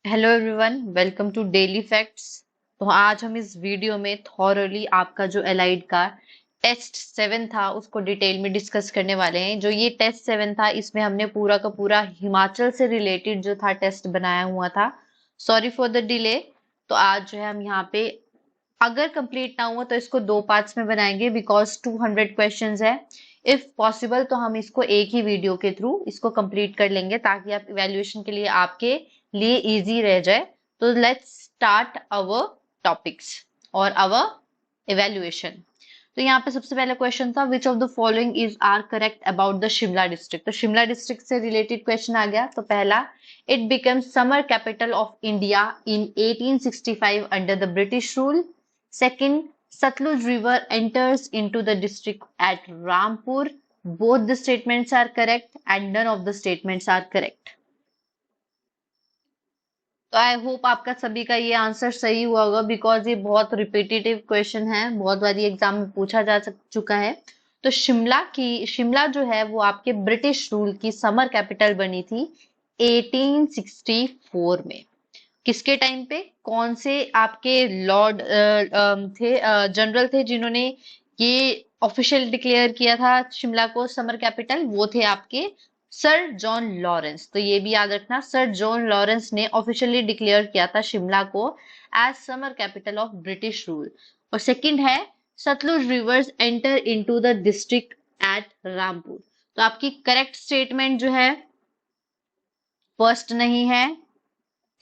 Hello everyone, welcome to daily facts. तो आज हम इस वीडियो में थॉरली आपका जो एलाइड का टेस्ट 7 था उसको डिटेल में डिस्कस करने वाले हैं। जो ये टेस्ट 7 था इसमें हमने पूरा का पूरा हिमाचल से रिलेटेड जो था टेस्ट बनाया हुआ था। Sorry for the delay. तो आज जो है हम यहाँ पे अगर कंप्लीट ना हुआ तो इसको दो पार्ट्स में बनाएंगे बिकॉज 200 क्वेश्चंस है। इफ पॉसिबल तो हम इसको एक ही वीडियो के थ्रू इसको कंप्लीट कर लेंगे ताकि आप इवेल्युएशन के लिए आपके लिए इजी रह जाए। तो लेट्स स्टार्ट अवर टॉपिक्स और अवर इवेल्युएशन। तो यहाँ पे सबसे पहला क्वेश्चन था which of the following is are correct about the Shimla district. तो शिमला डिस्ट्रिक्ट से रिलेटेड क्वेश्चन आ गया। तो पहला, it become summer capital of India in 1865 under the British rule. Second, Satluj River enters into the district at Rampur. Both the statements are correct and none of the statements are correct. तो I hope आपका सभी का ये answer सही हुआ होगा because ये बहुत रिपीटेटिव क्वेश्चन है, बहुत बारी एग्जाम में पूछा जा चुका है। तो शिमला जो है वो आपके ब्रिटिश रूल की समर कैपिटल बनी थी 1864 में। किसके टाइम पे? कौन से आपके लॉर्ड थे, जनरल थे जिन्होंने ये ऑफिशियल डिक्लेयर किया था शिमला को समर कैपिटल? वो थे आपके सर जॉन लॉरेंस। तो ये भी याद रखना, सर जॉन लॉरेंस ने ऑफिशियली डिक्लेयर किया था शिमला को as summer capital of British rule. और सेकंड है, Satluj rivers enter into the district at Rampur. तो आपकी करेक्ट स्टेटमेंट जो है फर्स्ट नहीं है,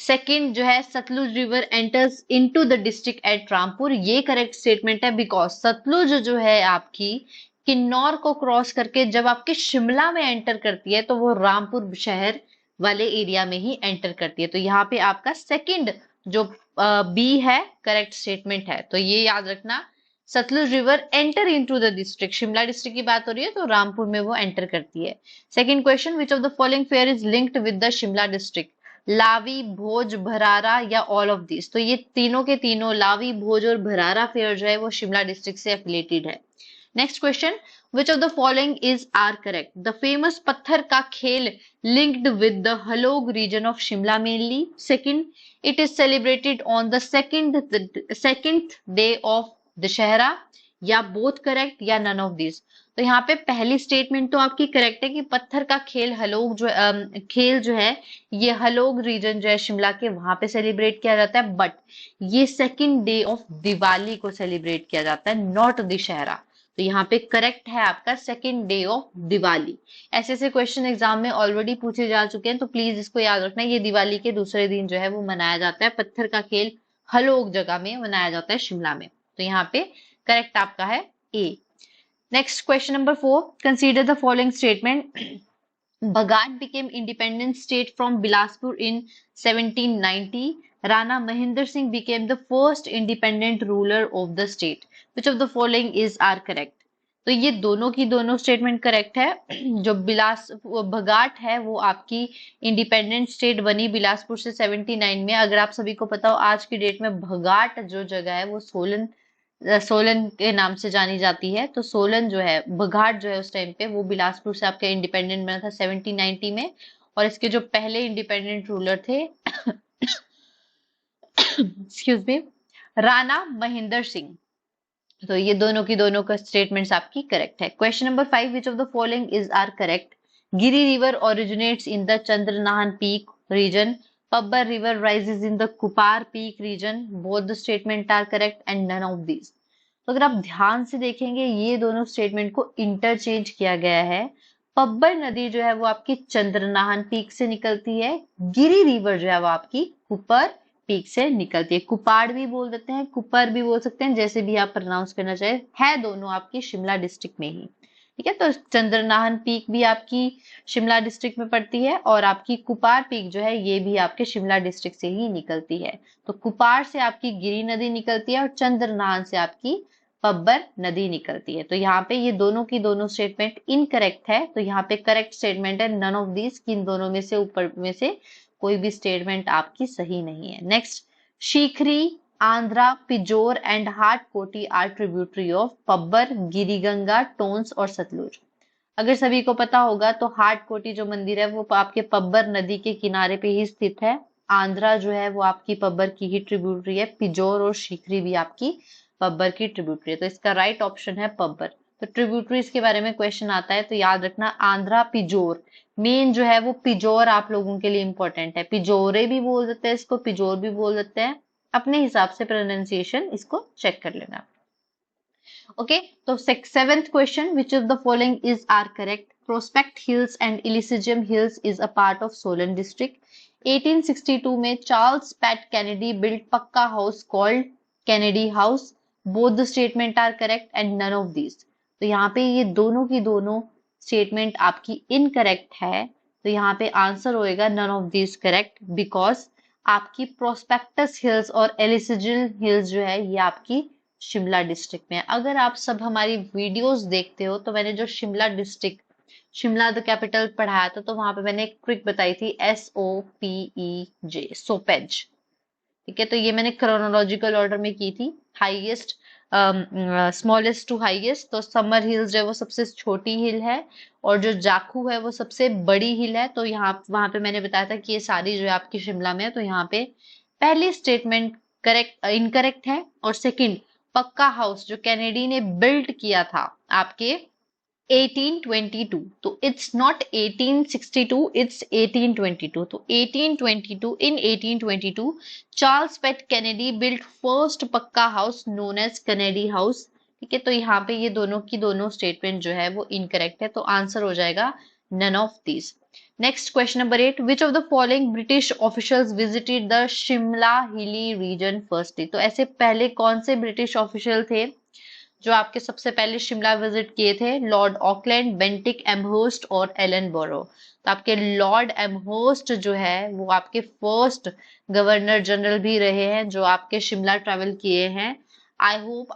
सेकंड जो है Satluj river enters into the district at Rampur, ये करेक्ट स्टेटमेंट है बिकॉज सतलुज जो है आपकी किन्नौर को क्रॉस करके जब आपके शिमला में एंटर करती है तो वो रामपुर शहर वाले एरिया में ही एंटर करती है। तो यहाँ पे आपका सेकंड जो बी है करेक्ट स्टेटमेंट है। तो ये याद रखना, Satluj river enter into the district, Shimla district की बात हो रही है तो रामपुर में वो एंटर करती है। Second question, which of the following fair is linked with the Shimla district? लावी, भोज, भरारा या ऑल ऑफ दिस? तो ये तीनों के तीनों लावी, भोज और भरारा फेयर जो है वो शिमला डिस्ट्रिक्ट से एफिलेटेड है। Next question, which of the following is are correct? The famous पत्थर का खेल linked with the Halog region of Shimla mainly. Second, it is celebrated on the second day of Dussehra, या बोथ करेक्ट या नन ऑफ दिस? तो यहाँ पे पहली statement तो आपकी करेक्ट है कि पत्थर का खेल हलोग जो खेल जो है ये हलोग रीजन जो है शिमला के वहां पे सेलिब्रेट किया जाता है, बट ये सेकंड डे ऑफ दिवाली को सेलिब्रेट किया जाता है, नॉट दशहरा। तो यहाँ पे करेक्ट है आपका सेकंड डे ऑफ दिवाली। ऐसे ऐसे क्वेश्चन एग्जाम में ऑलरेडी पूछे जा चुके हैं तो प्लीज इसको याद रखना, ये दिवाली के दूसरे दिन जो है वो मनाया जाता है। पत्थर का खेल हलोग जगह में मनाया जाता है शिमला में। तो यहाँ पे करेक्ट आपका है A. Next question number 4, consider the following statement. Bhagat became independent state from Bilaspur in 1790. Rana Mahinder Singh became the first independent ruler of the state. Which of the following is are correct? तो ये दोनों की दोनों statement correct है। जो भगाट है वो आपकी इंडिपेंडेंट स्टेट बनी बिलासपुर से 79 में। अगर आप सभी को पता हो आज की डेट में भगाट जो जगह है वो सोलन के नाम से जानी जाती है। तो सोलन जो है, बघाट जो है उस टाइम पे वो बिलासपुर से आपका इंडिपेंडेंट बना था 1790 में। और इसके जो पहले इंडिपेंडेंट रूलर थे एक्सक्यूज मी, राणा महेंद्र सिंह। तो ये दोनों की दोनों का स्टेटमेंट्स आपकी करेक्ट है। Question number 5, which of the following is are correct? Giri river originates in the Chandranahan peak region. Pabbar river rises in the Kupar Peak region. Both the statement are correct and none of these. तो अगर आप ध्यान से देखेंगे ये दोनों statement को interchange किया गया है। पब्बर नदी जो है वो आपकी चंद्रनाहन पीक से निकलती है, गिरी रिवर जो है वो आपकी कुपर पीक से निकलती है। कुपाड़ भी बोल देते हैं, कुपर भी बोल सकते हैं, जैसे भी आप प्रोनाउंस करना चाहे, है दोनों आपकी शिमला डिस्ट्रिक्ट में ही। ठीक है, तो चंद्रनाहन पीक भी आपकी शिमला डिस्ट्रिक्ट में पड़ती है और आपकी कुपार पीक जो है ये भी आपके शिमला डिस्ट्रिक्ट से ही निकलती है। तो कुपार से आपकी गिरी नदी निकलती है और चंद्रनाहन से आपकी पब्बर नदी निकलती है। तो यहाँ पे ये दोनों की दोनों स्टेटमेंट इनकरेक्ट है। तो यहाँ पे करेक्ट स्टेटमेंट है नन ऑफ दिस, कि इन दोनों में से ऊपर में से कोई भी स्टेटमेंट आपकी सही नहीं है। Next, Shikhari, Andhra, Pijor and Hat Koti are tributary of Pabbar, Giriganga, Tons और सतलुज। अगर सभी को पता होगा तो हाट कोटी जो मंदिर है वो आपके पब्बर नदी के किनारे पे ही स्थित है। आंध्रा जो है वो आपकी पब्बर की ही ट्रिब्यूटरी है, पिजोर और शिखरी भी आपकी पब्बर की ट्रिब्यूटरी है, तो इसका राइट ऑप्शन है पब्बर। तो ट्रिब्यूटरीज के बारे में क्वेश्चन आता है तो याद रखना आंध्रा पिजोर, मेन जो है वो पिजोर आप लोगों के लिए इंपॉर्टेंट है, पिजोरे भी बोल देते हैं इसको, पिजोर भी बोल देते हैं, अपने हिसाब से प्रोनाउंसिएशन इसको चेक कर लेना। ओके, तो seventh question, which of the following is are correct? Prospect Hills and Elysium Hills is a part of Solan district. 1862 में Charles Pat Kennedy built pucca house called Kennedy House. Both the statement are correct and none of these. तो यहाँ पे ये दोनों की दोनों statement आपकी incorrect है, तो यहाँ पे आंसर होएगा none of these correct, because आपकी प्रोस्पेक्टस हिल्स और एलिसिजियल हिल्स जो है ये आपकी शिमला डिस्ट्रिक्ट में। अगर आप सब हमारी वीडियोस देखते हो तो मैंने जो Shimla district, Shimla the capital पढ़ाया था, तो वहां पे मैंने एक ट्रिक बताई थी, SOPEJ, सोपेज। ठीक है, तो ये मैंने क्रोनोलॉजिकल ऑर्डर में की थी, हाईएस्ट स्मॉलेस्ट टू हाईएस्ट। तो समर हिल्स जो है वो सबसे छोटी हिल है और जो जाखू है वो सबसे बड़ी हिल है। तो यहाँ वहां पे मैंने बताया था कि ये सारी जो है आपकी शिमला में है, तो यहाँ पे पहली स्टेटमेंट करेक्ट इनकरेक्ट है, और सेकंड पक्का हाउस जो कैनेडी ने बिल्ड किया था आपके 1822, तो इट्स नॉट 1862, इट्स 1822। तो 1822, in 1822 Charles Pratt Kennedy built first pucca house known as Kennedy house. ठीक है, तो यहाँ पे ये दोनों की दोनों स्टेटमेंट जो है वो इनकरेक्ट है, तो आंसर हो जाएगा none of these. Next question number 8, which of the following British officials visited the Shimla hilly region firstly? तो ऐसे पहले कौन से ब्रिटिश ऑफिशियल थे जो आपके सबसे पहले शिमला विजिट किए थे? लॉर्ड ऑकलैंड, बेंटिक एमहर्स्ट और एलन बोरो। तो आपके लॉर्ड एमहर्स्ट जो है वो आपके फर्स्ट गवर्नर जनरल भी रहे हैं जो आपके शिमला ट्रैवल किए हैं। आई होप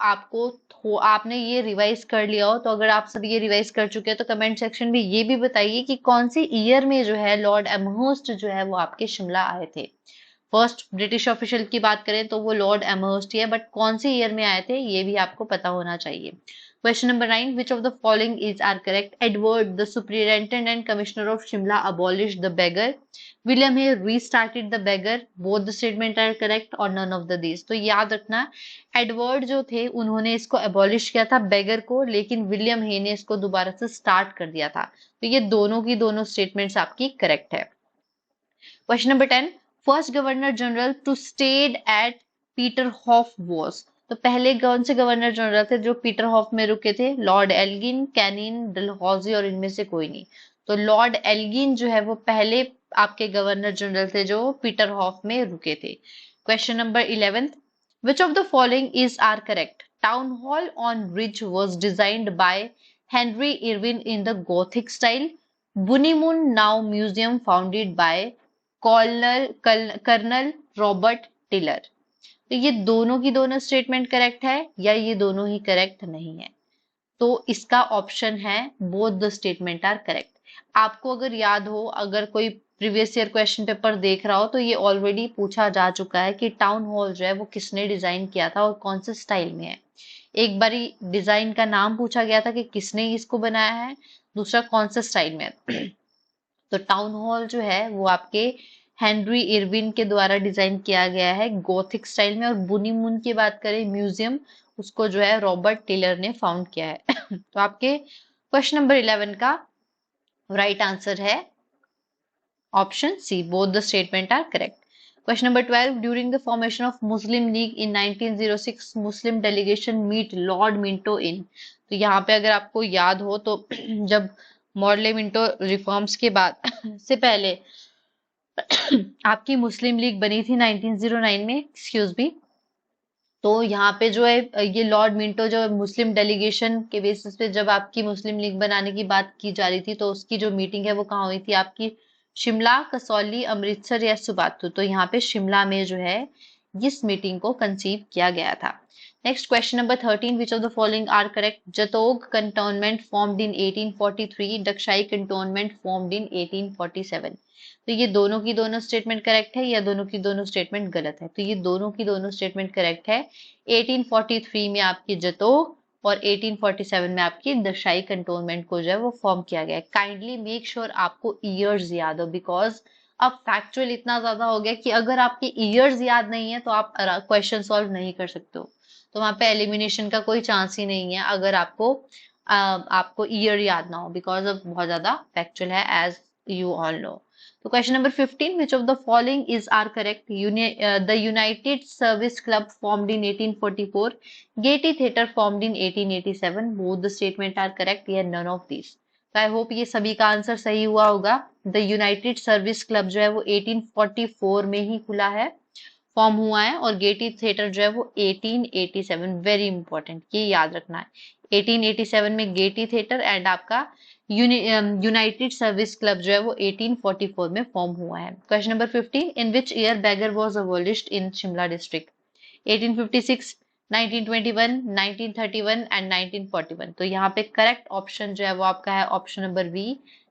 आपने ये रिवाइज कर लिया हो, तो अगर आप सब ये रिवाइज कर चुके हैं तो कमेंट सेक्शन में ये भी बताइए कि कौन सी ईयर में जो है लॉर्ड एमहर्स्ट जो है वो आपके शिमला आए थे। फर्स्ट ब्रिटिश ऑफिशियल की बात करें तो वो लॉर्ड एमहर्स्ट ही है, बट कौन से ईयर में आए थे ये भी आपको पता होना चाहिए। Question number 9, which of the following is are correct? Edward the superintendent and commissioner of Shimla abolish the begar. William Hay restarted the begar. Both the statement are correct और नन ऑफ द दीज। तो याद रखना, एडवर्ड जो थे उन्होंने इसको abolish किया था बेगर को, लेकिन विलियम हे ने इसको दोबारा से स्टार्ट कर दिया था। तो ये दोनों की दोनों स्टेटमेंट्स आपकी करेक्ट है। Question number 10, first governor general to stayed at Peterhof was. तो पहले कौन से गवर्नर जनरल थे जो पीटर हॉफ में रुके थे? लॉर्ड एल्गिन, कैनिन, डलहौजी और इनमें से कोई नहीं। तो लॉर्ड एल्गिन जो है वो पहले आपके गवर्नर जनरल थे जो पीटर हॉफ में रुके थे। Question number 11, which of the following is are correct? Town Hall on Ridge was designed by Henry Irwin in the Gothic style. बुनीमून now museum founded by colonel Robert Tiller. तो ये दोनों की दोनों statement correct है या ये दोनों ही करेक्ट नहीं है? तो इसका ऑप्शन है both the statement are correct. आपको अगर याद हो, अगर कोई प्रीवियस ईयर क्वेश्चन पेपर देख रहा हो तो ये ऑलरेडी पूछा जा चुका है कि टाउन हॉल जो है वो किसने डिजाइन किया था और कौन से स्टाइल में है। एक बारी डिजाइन का नाम पूछा गया था कि किसने इसको बनाया है, दूसरा कौन से स्टाइल में है। तो टाउन हॉल जो है वो आपके हेनरी इरविन के द्वारा डिजाइन किया गया है गोथिक स्टाइल में, और बुनीमून की बात करें म्यूजियम, उसको जो है रॉबर्ट टेलर ने फाउंड किया है। तो आपके क्वेश्चन नंबर 11 का राइट आंसर है option C, both the statement are correct. Question number 12, during the formation of Muslim League in 1906 Muslim delegation meet Lord Minto in. तो यहाँ पे अगर आपको याद हो तो जब मॉडले मिंटो रिफॉर्म्स के बाद से पहले आपकी मुस्लिम लीग बनी थी 1909 में, एक्सक्यूज मी। तो यहाँ पे जो है ये लॉर्ड मिंटो जो मुस्लिम डेलीगेशन के बेसिस पे जब आपकी मुस्लिम लीग बनाने की बात की जा रही थी, तो उसकी जो मीटिंग है वो कहाँ हुई थी? आपकी शिमला, कसौली, अमृतसर या सुबाथू। तो यहाँ पे शिमला में जो है इस मीटिंग को कंसीव किया गया था। Next question number 13, which of the following are correct? Jutogh cantonment formed in 1843, Dagshai cantonment formed in 1847। तो ये दोनों की दोनों स्टेटमेंट करेक्ट है या दोनों की दोनों स्टेटमेंट गलत है? तो ये दोनों की दोनों स्टेटमेंट करेक्ट है। 1843 में आपकी जतोग और 1847 में आपकी दशाई कंटोनमेंट को जो है वो फॉर्म किया गया है। काइंडली मेक श्योर आपको ईयर्स याद हो, बिकॉज अब फैक्चुअल इतना ज्यादा हो गया कि अगर आपके ईयर्स याद नहीं है तो आप क्वेश्चन सॉल्व नहीं कर सकते हो, तो वहां पे एलिमिनेशन का कोई चांस ही नहीं है अगर आपको ईयर याद ना हो, बिकॉज ऑफ बहुत ज्यादा फैक्चुअल है, एज यू ऑल नो। तो question number 15, which of the following is are correct? The united service club formed in 1844, Gaiety theatre formed in 1887, both the statement are correct, या none of this? तो I hope ये सभी का answer सही हुआ होगा। The united service club जो है वो 1844 में ही खुला है, फॉर्म हुआ है, और गेटी थिएटर जो है वो 1887, वेरी इंपॉर्टेंट, ये याद रखना है। 1887 में गेटी थिएटर, एंड आपका यूनाइटेड सर्विस क्लब जो है वो 1844 में फॉर्म हुआ है। Question number 15, in which year begar was abolished in Shimla district? 1856, 1921, 1931 and 1941। तो यहाँ पे करेक्ट ऑप्शन जो है वो आपका है ऑप्शन नंबर बी,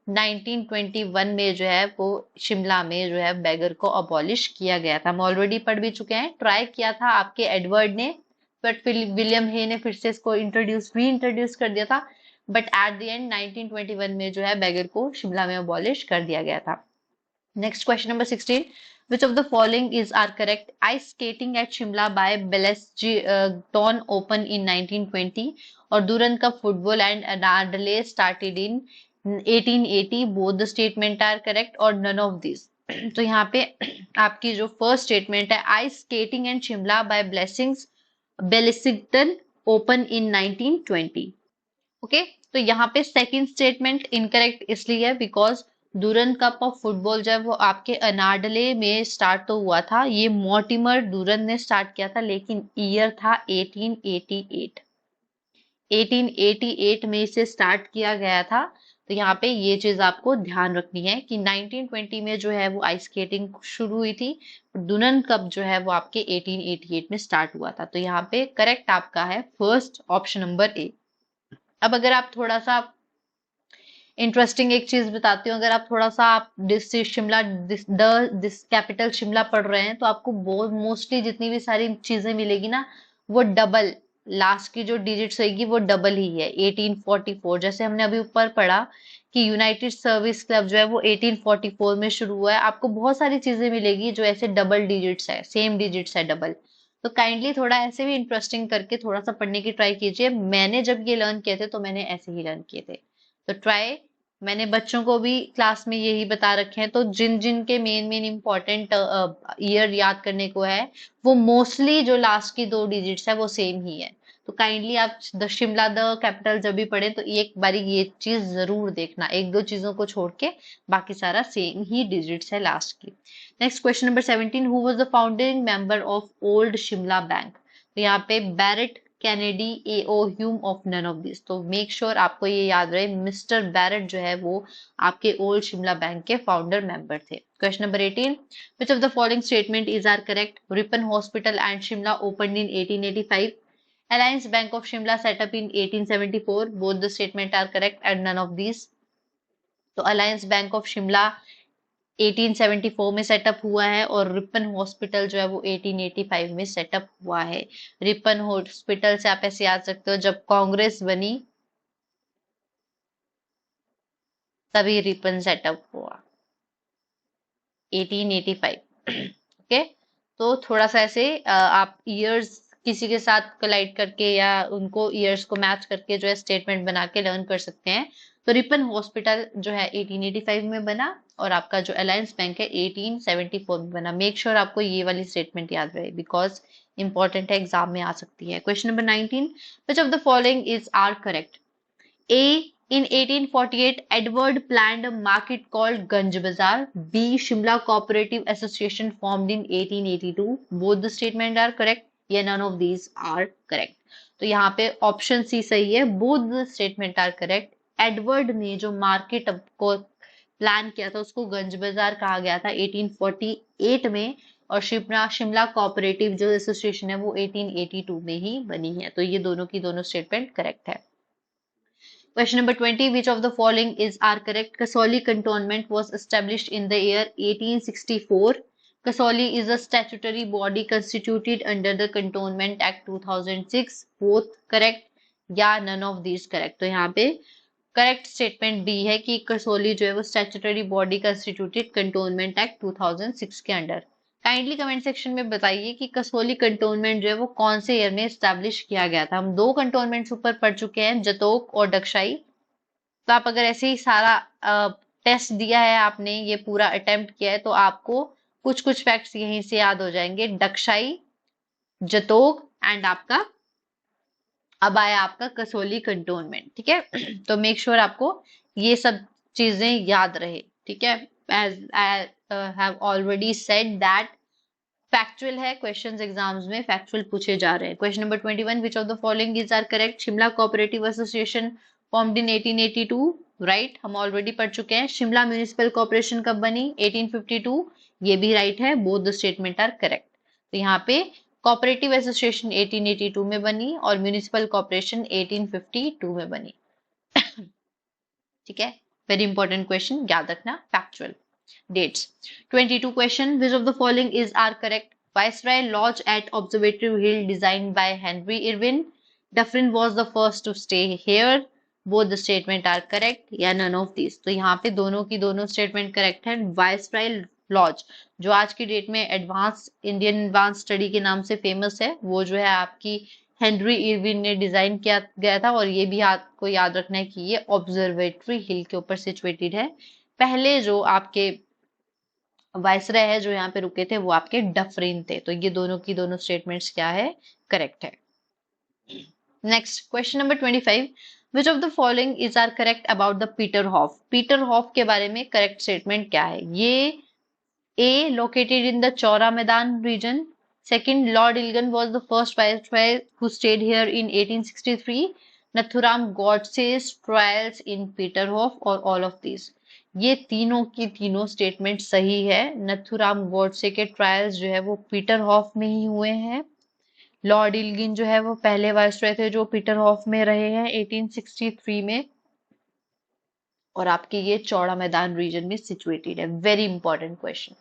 1921 में जो है वो शिमला में जो है बैगर को अबॉलिश किया गया था। हम ऑलरेडी पढ़ भी चुके हैं, ट्राई किया था आपके एडवर्ड ने, बट फिर विलियम हे ने फिर से इसको री इंट्रोड्यूस कर दिया था, बट एट द एंड 1921 में जो है बैगर को शिमला में अबॉलिश कर दिया गया था। Next question number 16, which of the following is are correct? Ice skating at Shimla by Belesji Don open in 1920, और दुरंत का football and अनारडले started in 1880, both the statement are correct और none of these? तो यहाँ पे आपकी जो first statement है, ice skating and Shimla by blessings Blessington open in 1920। Okay, तो यहाँ पे सेकंड स्टेटमेंट इनकरेक्ट इसलिए है because Durand cup of football जब वो आपके अनाडले में स्टार्ट तो हुआ था, ये मॉर्टिमर दुरंत ने स्टार्ट किया था, लेकिन ईयर था 1888। 1888 में इसे स्टार्ट किया गया था। तो यहाँ पे ये चीज आपको ध्यान रखनी है कि 1920 में जो है वो आइस स्केटिंग शुरू हुई थी, दुरंत कप जो है वो आपके 1888 में स्टार्ट हुआ था। तो यहाँ पे करेक्ट आपका है फर्स्ट ऑप्शन नंबर ए। अब अगर आप थोड़ा सा इंटरेस्टिंग एक चीज बताती हूँ, अगर आप थोड़ा सा आप district Shimla this capital Shimla पढ़ रहे हैं तो आपको बहुत मोस्टली जितनी भी सारी चीजें मिलेगी ना, वो डबल, लास्ट की जो डिजिट्स होगी वो डबल ही है। 1844 जैसे हमने अभी ऊपर पढ़ा कि यूनाइटेड सर्विस क्लब जो है वो 1844 में शुरू हुआ है, आपको बहुत सारी चीजें मिलेगी जो ऐसे डबल डिजिट्स है, सेम डिजिट्स है डबल। तो काइंडली थोड़ा ऐसे भी इंटरेस्टिंग करके थोड़ा सा पढ़ने की ट्राई कीजिए। मैंने जब ये लर्न किए थे तो मैंने ऐसे ही लर्न किए थे, तो ट्राई, मैंने बच्चों को भी क्लास में यही बता रखे हैं। तो जिन जिन के मेन मेन इंपॉर्टेंट ईयर याद करने को है, वो मोस्टली जो लास्ट की दो डिजिट्स है वो सेम ही है। तो काइंडली आप द शिमला द कैपिटल जब भी पढ़े तो एक बारी ये चीज जरूर देखना, एक दो चीजों को छोड़ के बाकी सारा सेम ही डिजिट्स है लास्ट की। Next question number 17, who was the founding member of old Shimla bank? तो यहाँ पे Barrett, Kennedy, A O Hume, of none of this? तो मेक श्योर आपको ये याद रहे, मिस्टर बैरेट जो है वो आपके ओल्ड शिमला बैंक के फाउंडर मेंबर थे। Question number 18, which of the following statement is are correct? Ripon hospital and Shimla opened in 1885, Alliance Bank of Shimla set up in 1874, both the statement are correct and none of these? तो alliance bank of Shimla 1874 में setup हुआ है, और Ripon hospital जो है वो 1885 में setup हुआ है। रिपन हॉस्पिटल से आप ऐसे याद सकते हो, जब कांग्रेस बनी तभी रिपन सेटअप हुआ 1885। ओके, तो थोड़ा सा ऐसे आप ईयर्स किसी के साथ कोलाइड करके या उनको ईयर्स को मैच करके जो है स्टेटमेंट बना के लर्न कर सकते हैं। तो रिपन हॉस्पिटल जो है 1885 में बना, और आपका जो अलायंस बैंक है 1874 में बना। मेक श्योर आपको ये वाली स्टेटमेंट याद रहे बिकॉज इंपॉर्टेंट है, एग्जाम में आ सकती है। Question number 19, which of the following is are correct? A, in 1848, Edward planned a market called Ganj Bazaar. B, Shimla Cooperative Association formed in 1882. Both the statement are correct. Yeah, none of these are correct. तो यहाँ पे option C सही है, both the statement are correct. Edward ने जो market को plan किया था उसको गंज बाजार कहा गया था 1848 में, और शिमला शिमला कोऑपरेटिव जो एसोसिएशन है वो 1882 में ही बनी है। तो ये दोनों की दोनों स्टेटमेंट करेक्ट है। Question number 20, which of the following is are correct? Kasoli Cantonment was established in the year 1864. Kasoli is a statutory body constituted under the Cantonment Act 2006. Both correct या none of these correct? तो यहाँ पे correct statement B है कि कसौली जो है वो statutory body constituted cantonment act 2006 के अंडर। काइंडली कमेंट सेक्शन में बताइए कि कसौली कंटोनमेंट जो है वो कौन से ईयर में स्टैब्लिश किया गया था। हम दो कंटोनमेंट्स ऊपर पढ़ चुके हैं, जतोक और डक्षाई। तो आप अगर ऐसे ही सारा टेस्ट दिया है, आपने ये पूरा अटेम्प्ट किया है, तो आपको कुछ कुछ फैक्ट्स यहीं से याद हो जाएंगे। डक्षाई, जतोक एंड आपका अब आया आपका कसौली कंटोनमेंट। ठीक है तो मेक श्योर आपको ये सब चीजें याद रहे। ठीक है, as I have already said that factual है, क्वेश्चंस एग्जाम्स में फैक्चुअल पूछे जा रहे हैं। Question number 21, which of the following is are correct? Shimla cooperative association formed in 1882, right, हम ऑलरेडी पढ़ चुके हैं। शिमला म्यूनिसिपल कॉर्पोरेशन कब बनी? 1852, ये भी राइट है। Both the statement are correct. तो यहाँ पे कोऑपरेटिव एसोसिएशन 1882 में बनी और म्यूनिसिपल कॉर्पोरेशन 1852 में बनी। ठीक है, वेरी इंपॉर्टेंट क्वेश्चन, याद रखना, factual dates. 22 question, which of the following is are correct? Viceroy Lodge at Observatory Hill designed by Henry Irwin. Dufferin was the first to stay here. Both the statement are correct या none of these? तो यहाँ पे दोनों की दोनों statement correct है। Viceroy laws जो आज की डेट में एडवांस इंडियन एडवांस स्टडी के नाम से फेमस है, वो जो है आपकी हेनरी इरविन ने डिजाइन किया गया था। और ये भी आपको याद रखना है कि ये ऑब्जर्वेटरी हिल के ऊपर सिचुएटेड है। पहले जो आपके वायसराय है जो यहाँ पे रुके थे वो आपके डफरिन थे। तो ये दोनों की दोनों स्टेटमेंट्स क्या है? करेक्ट है। Next question number 25, which of the following is are correct about the Peterhof? Peterhof के बारे में करेक्ट स्टेटमेंट क्या है? ये A, located in the Chora Maidan region. Second, Lord Elgin was the first viceroy who stayed here in 1863. Nathuram Godse's trials in Peterhof, or all of these? ये तीनों की तीनों स्टेटमेंट सही है। नथुराम गॉडसे के ट्रायल्स जो है वो पीटर हॉफ में ही हुए हैं। लॉर्ड इल्गिन जो है वो पहले वाइसरॉय थे जो पीटर हॉफ में रहे हैं 1863 में। और आपके ये चौड़ा मैदान रीजन में सिचुएटेड है। Very important question.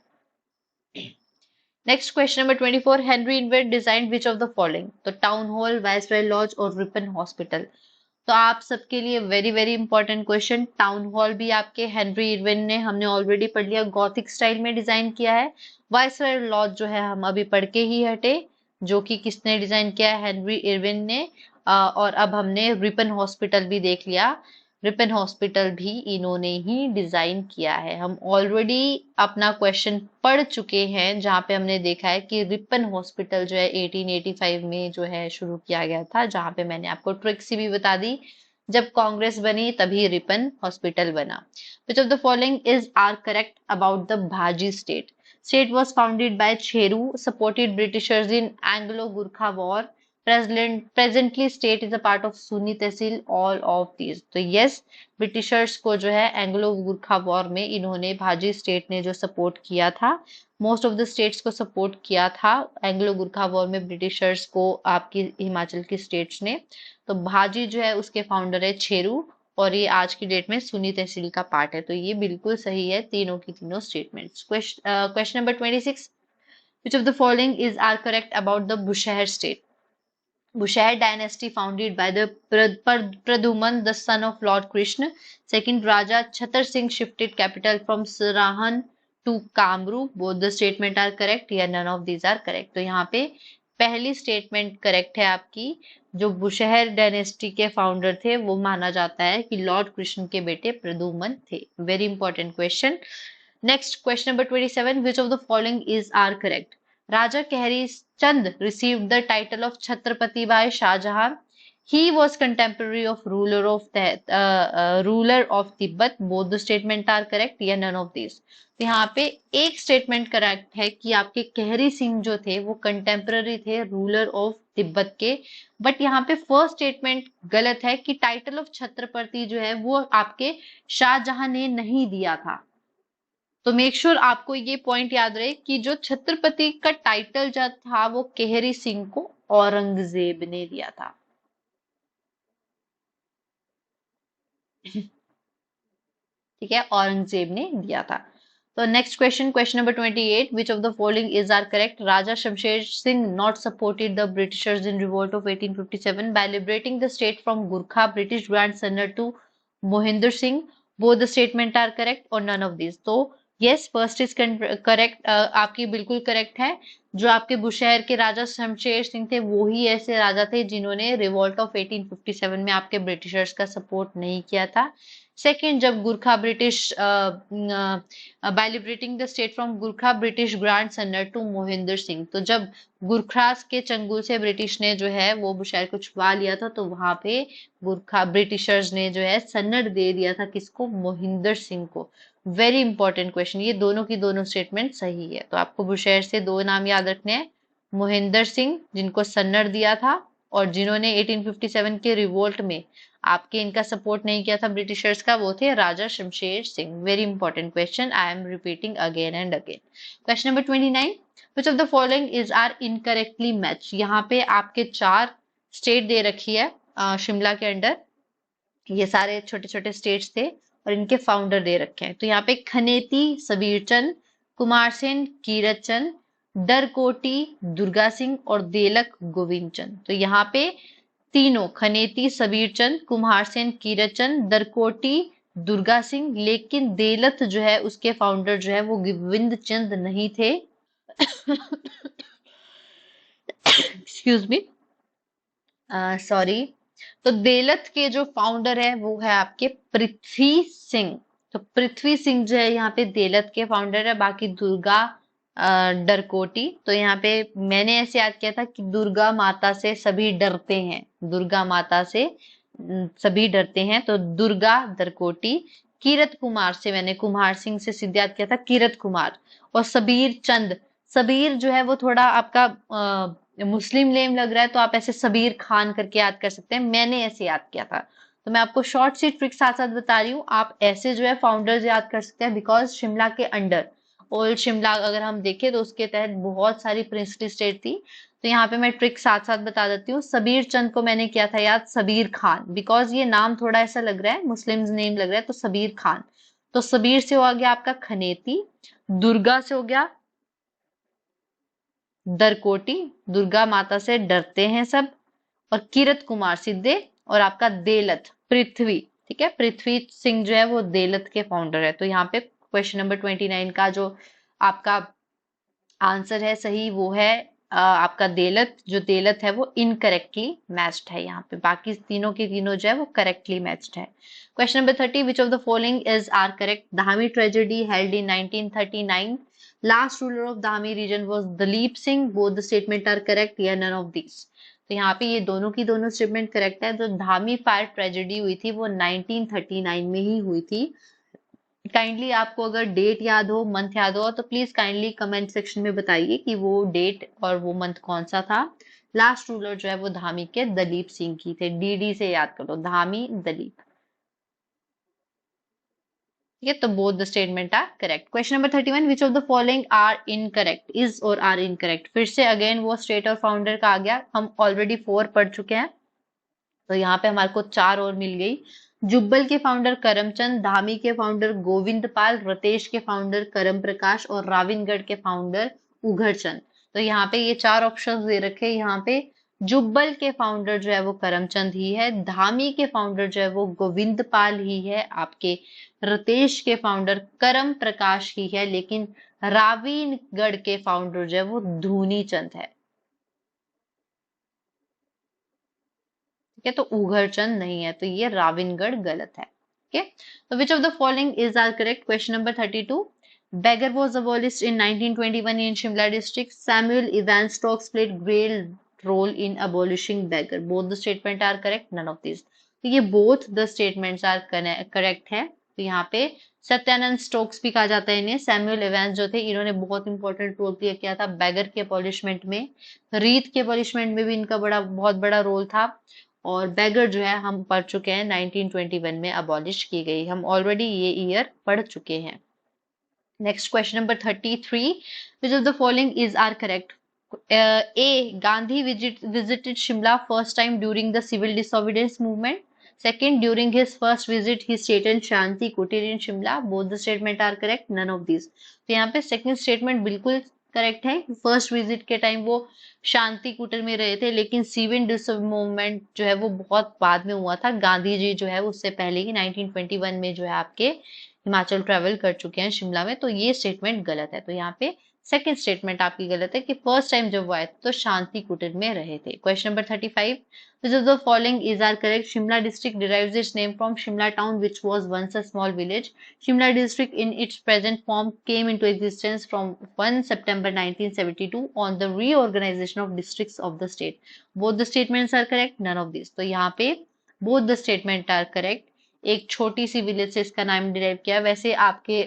Next question number 24, Henry inward design which of the following? तो टाउन हॉल, वाइसरॉय लॉज और रिपन हॉस्पिटल। तो आप सबके लिए very very important question. Town hall भी आपके हेनरी इरविन ने, हमने ऑलरेडी पढ़ लिया, गॉथिक स्टाइल में डिजाइन किया है। वाइसरॉय लॉज जो है हम अभी पढ़ के ही हटे, जो कि किसने डिजाइन किया है? हेनरी इरविन ने। और अब हमने रिपन हॉस्पिटल भी देख लिया, रिपन हॉस्पिटल भी इन्होंने ही डिजाइन किया है। हम ऑलरेडी अपना क्वेश्चन पढ़ चुके हैं जहां पे हमने देखा है कि रिपन हॉस्पिटल जो है 1885 में जो है शुरू किया गया था, जहां पे मैंने आपको ट्रिक्स भी बता दी, जब कांग्रेस बनी तभी रिपन हॉस्पिटल बना। Which of the following is are correct about the Bhajji state? State was founded by Cheru, supported Britishers in Anglo-Gurkha War. Presently state is a part of Sunni Tehsil, all of these. तो yes, Britishers को जो है Anglo Gurkha war में इन्होंने भाजी state ने जो support किया था, मोस्ट ऑफ द स्टेट्स को सपोर्ट किया था एंग्लो गुरखा वॉर में ब्रिटिशर्स को, आपकी हिमाचल की स्टेट्स ने। तो भाजी जो है उसके फाउंडर है छेरू, और ये आज की डेट में सुन्नी तहसील का पार्ट है। तो ये बिल्कुल सही है तीनों की तीनों statements. Question number 26, which of the following is are correct about the Bushahr state? Bushahar dynasty founded by the Praduman, the son of Lord Krishna. Second, Raja Chhatar Singh shifted capital from Sirahan to Kamru. Both the statement are correct या none of these are correct. तो यहाँ पे पहली statement correct है आपकी। जो Bushahr dynasty के founder थे वो माना जाता है कि लॉर्ड कृष्ण के बेटे प्रदुमन थे। Very important question. Next question number 27, which of the following is are correct? Raja Kehri Chand received the title of Chhatrapati by Shah Jahan. He was contemporary of ruler of Tibet. Both the statement are correct या none of these? तो यहाँ पे एक statement correct है कि आपके केहरी सिंह जो थे वो कंटेम्पररी थे रूलर ऑफ तिब्बत के। बट यहाँ पे फर्स्ट स्टेटमेंट गलत है कि टाइटल ऑफ छत्रपति जो है वो आपके शाहजहां ने नहीं दिया था। तो मेक श्योर आपको ये पॉइंट याद रहे कि जो छत्रपति का टाइटल जो था वो केहरी सिंह को औरंगजेब ने दिया था। ठीक है, औरंगजेब ने दिया था। तो next question, question number 28, which of the following is are correct? Raja Shamsher Singh not supported the Britishers in revolt of 1857 by liberating the state from Gurkha. British grand surrender to Mohinder Singh, both the statement are correct और none of this. तो yes, first is correct, आपकी बिल्कुल correct है। जो आपके बुशहर के राजा शमशेर सिंह थे वो ही ऐसे राजा थे जिन्होंने रिवॉल्ट ऑफ 1857 में आपके ब्रिटिशर्स का सपोर्ट नहीं किया था। सेकंड, जब Gurkha British by liberating the state from Gurkha British grand sanad to Mohinder Singh, तो जब गुरखास के चंगुल से ब्रिटिश ने जो है वो बुशहर को छुपा लिया था, तो वहां पे गुरखा ब्रिटिशर्स ने जो है सन्नर दे दिया था किसको, मोहिंदर सिंह को। वेरी इंपॉर्टेंट क्वेश्चन, ये दोनों की दोनों स्टेटमेंट सही है। तो आपको बुशहर से दो नाम याद रखने हैं, मोहिंदर सिंह जिनको सन्नर दिया था और जिन्होंने 1857 के रिवोल्ट में आपके इनका सपोर्ट नहीं किया था ब्रिटिशर्स का, वो थे Raja Shamsher Singh. Very important question, I am repeating again and again. Question number 29, which of the following is are incorrectly match. यहाँ पे आपके 4 स्टेट दे रखी है शिमला के अंडर, ये सारे छोटे छोटे स्टेट्स थे और इनके फाउंडर दे रखे हैं। तो यहाँ पे खनेती सबीरचंद, कुमारसेन कीरत चंद, दरकोटी दुर्गा सिंह और देलक गोविंद चंद। तो यहाँ पे तीनों खनेती सबीरचंद, कुमारसेन कीरत चंद, दरकोटी दुर्गा सिंह, लेकिन देलत जो है उसके फाउंडर जो है वो गोविंद चंद नहीं थे। Excuse me, sorry. तो देलत के जो फाउंडर है वो है आपके पृथ्वी सिंह। तो पृथ्वी सिंह जो है यहाँ पे देलत के फाउंडर है। बाकी दुर्गा डरकोटी, तो यहाँ पे मैंने ऐसे याद किया था कि दुर्गा माता से सभी डरते हैं, दुर्गा माता से सभी डरते हैं, तो दुर्गा डरकोटी। कीरत कुमार से मैंने कुमार सिंह से सीधे याद किया था कीरत कुमार। और सबीर चंद, सबीर जो है वो थोड़ा आपका मुस्लिम नेम लग रहा है, तो आप ऐसे सबीर खान करके याद कर सकते हैं, मैंने ऐसे याद किया था। तो मैं आपको शॉर्ट सी ट्रिक साथ साथ बता रही हूँ, आप ऐसे जो है फाउंडर्स याद कर सकते हैं। बिकॉज शिमला के अंडर ओल्ड शिमला अगर हम देखें तो उसके तहत बहुत सारी प्रिंसली स्टेट थी। तो यहाँ पे मैं ट्रिक साथ साथ बता देती हूँ। सबीर चंद को मैंने किया था याद सबीर खान, बिकॉज ये नाम थोड़ा ऐसा लग रहा है, मुस्लिम नेम लग रहा है, तो सबीर खान। तो सबीर से हो गया आपका खनेती, दुर्गा से हो गया दरकोटी, दुर्गा माता से डरते हैं सब, और किरत कुमार सिद्धे, और आपका देलत पृथ्वी। ठीक है, पृथ्वी सिंह जो है वो देलत के फाउंडर है। तो यहाँ पे क्वेश्चन नंबर 29 का जो आपका आंसर है सही वो है आपका देलत। जो देलत है वो इनकरेक्टली मैच्ड है यहाँ पे, बाकी तीनों के तीनों जो है वो करेक्टली मैच्ड है। Question number 30, which of the following is are correct. Dhami tragedy held in 1939, last ruler of Dhami region was Dalip Singh, both the statement are correct या नन ऑफ दिस। तो यहाँ पे ये दोनों की दोनों स्टेटमेंट करेक्ट है। जो धामी फायर ट्रेजेडी हुई थी वो 1939 में ही हुई थी। काइंडली आपको अगर डेट याद हो, मंथ याद हो, तो प्लीज काइंडली कमेंट सेक्शन में बताइए कि वो डेट और वो मंथ कौन सा था। लास्ट रूलर जो है वो धामी के दलीप सिंह की थे, डीडी से याद करो, धामी दलीप। ठीक है, तो both the statement are correct. Question number 31, which of the following are incorrect, is और आर इनकरेक्ट। फिर से अगेन वो स्टेट और फाउंडर का आ गया, हम ऑलरेडी 4 पढ़ चुके हैं, तो यहाँ पे हमारे को 4 और मिल गई। जुब्बल के फाउंडर करमचंद, धामी के फाउंडर गोविंद पाल, रतेश के फाउंडर करम प्रकाश और राविनगढ़ के फाउंडर उघरचंद। तो यहाँ पे ये 4 ऑप्शंस दे रखे। यहाँ पे जुब्बल के फाउंडर जो है वो करमचंद ही है, धामी के फाउंडर जो है वो गोविंद पाल ही है, आपके रतेश के फाउंडर करम प्रकाश ही है, लेकिन राविनगढ़ के फाउंडर जो है वो धूनी चंद है। ठीक है, तो उघरचंद नहीं है, तो ये राविनगढ़ गलत है। ठीक है, तो which of the following is are correct. Question number 32, beggar was abolished in 1921 in Shimla district. Samuel Evans Stokes played great role in abolishing beggar. Both the statement are correct, none of these. तो ये both the statements are correct है। तो यहाँ पे Satyanand Stokes भी कहा जाता है इन्हें। सैमुअल एवेंस जो थे इन्होंने बहुत इंपॉर्टेंट रोल प्ले किया था बैगर के अबॉलिशमेंट में, रीत के अबॉलिशमेंट में भी इनका बहुत बड़ा रोल था। और बैगर जो है हम पढ़ चुके हैं 1921 में अबॉलिश की गई, हम ऑलरेडी ये ईयर पढ़ चुके हैं। Next question number 33, which of the following is are correct. A, Gandhi visited Shimla first time during the civil disobedience movement. Second, during his first visit, he stayed in Shanti Kutir in Shimla. Both the statement are correct, none of these. तो यहाँ पे second statement बिल्कुल correct है। First visit के time वो शांति कुटीर में रहे थे, लेकिन सिविल डिसोल्व मूवमेंट जो है वो बहुत बाद में हुआ था। गांधी जी जो है उससे पहले ही 1921 में जो है आपके हिमाचल ट्रेवल कर चुके हैं शिमला में, तो ये स्टेटमेंट गलत है। तो यहाँ पे सेकंड स्टेटमेंट आपकी गलत है कि फर्स्ट टाइम जब वो आए थे तो शांति कुटीर में रहे थे। Question number 35, which of the following is are correct? Shimla district derives its name from Shimla town, which was once a small village. Shimla district in its present form came into existence from 1 September 1972 on the reorganization of districts of the state. Both the statements are correct, none of these. तो यहाँ पे both the statement are correct. एक छोटी सी village से इसका नाम derive किया। वैसे आपके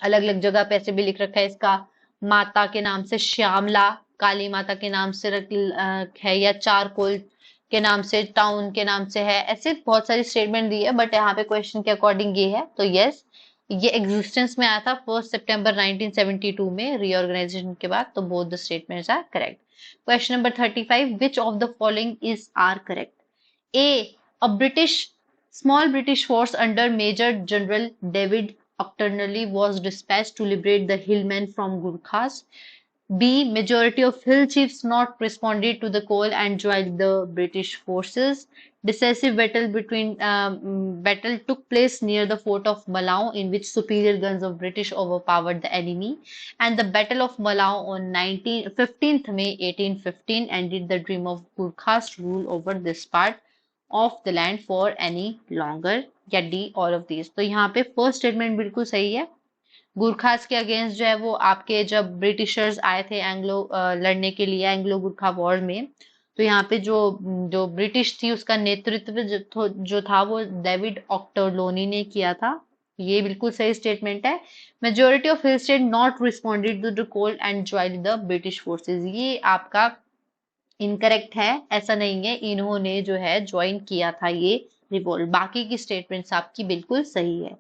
अलग अलग जगह पे ऐसे भी लिख रखा है, इसका माता के नाम से श्यामला, काली माता के नाम से है, या चारकोल के नाम से, टाउन के नाम से है, ऐसे बहुत सारी स्टेटमेंट दी है, बट यहाँ पे क्वेश्चन के अकॉर्डिंग ये है। तो यस, ये एग्जिस्टेंस में आया था 1 सितंबर 1972 में रीऑर्गेनाइजेशन के बाद। तो both the statements are correct. Question number 35, which of the following is are correct? A, a British small British force under Major General David Octernally was dispatched to liberate the hillmen from Gurkhas. B, majority of hill chiefs not responded to the call and joined the British forces. Decisive battle took place near the fort of Malaw, in which superior guns of British overpowered the enemy. And the Battle of Malaw on 15th May 1815 ended the dream of Gurkhas rule over this part of the land for any longer, या D all of these. तो यहाँ पे first statement बिल्कुल सही है। गुरखास के against जो है वो आपके जब ब्रिटिशर्स आए थे एंग्लो लड़ने के लिए एंग्लो गुरखा वॉर में, तो यहाँ पे जो जो ब्रिटिश थी उसका नेतृत्व जो था वो डेविड ऑक्टरलोनी ने किया था। ये बिल्कुल सही स्टेटमेंट है। Majority of hill state not responded to the call and join the British forces, ये आपका इनकरेक्ट है। ऐसा नहीं है, इन्होंने जो है ज्वाइन किया था ये रिवोल्ट। बाकी की स्टेटमेंट्स आपकी बिल्कुल सही है।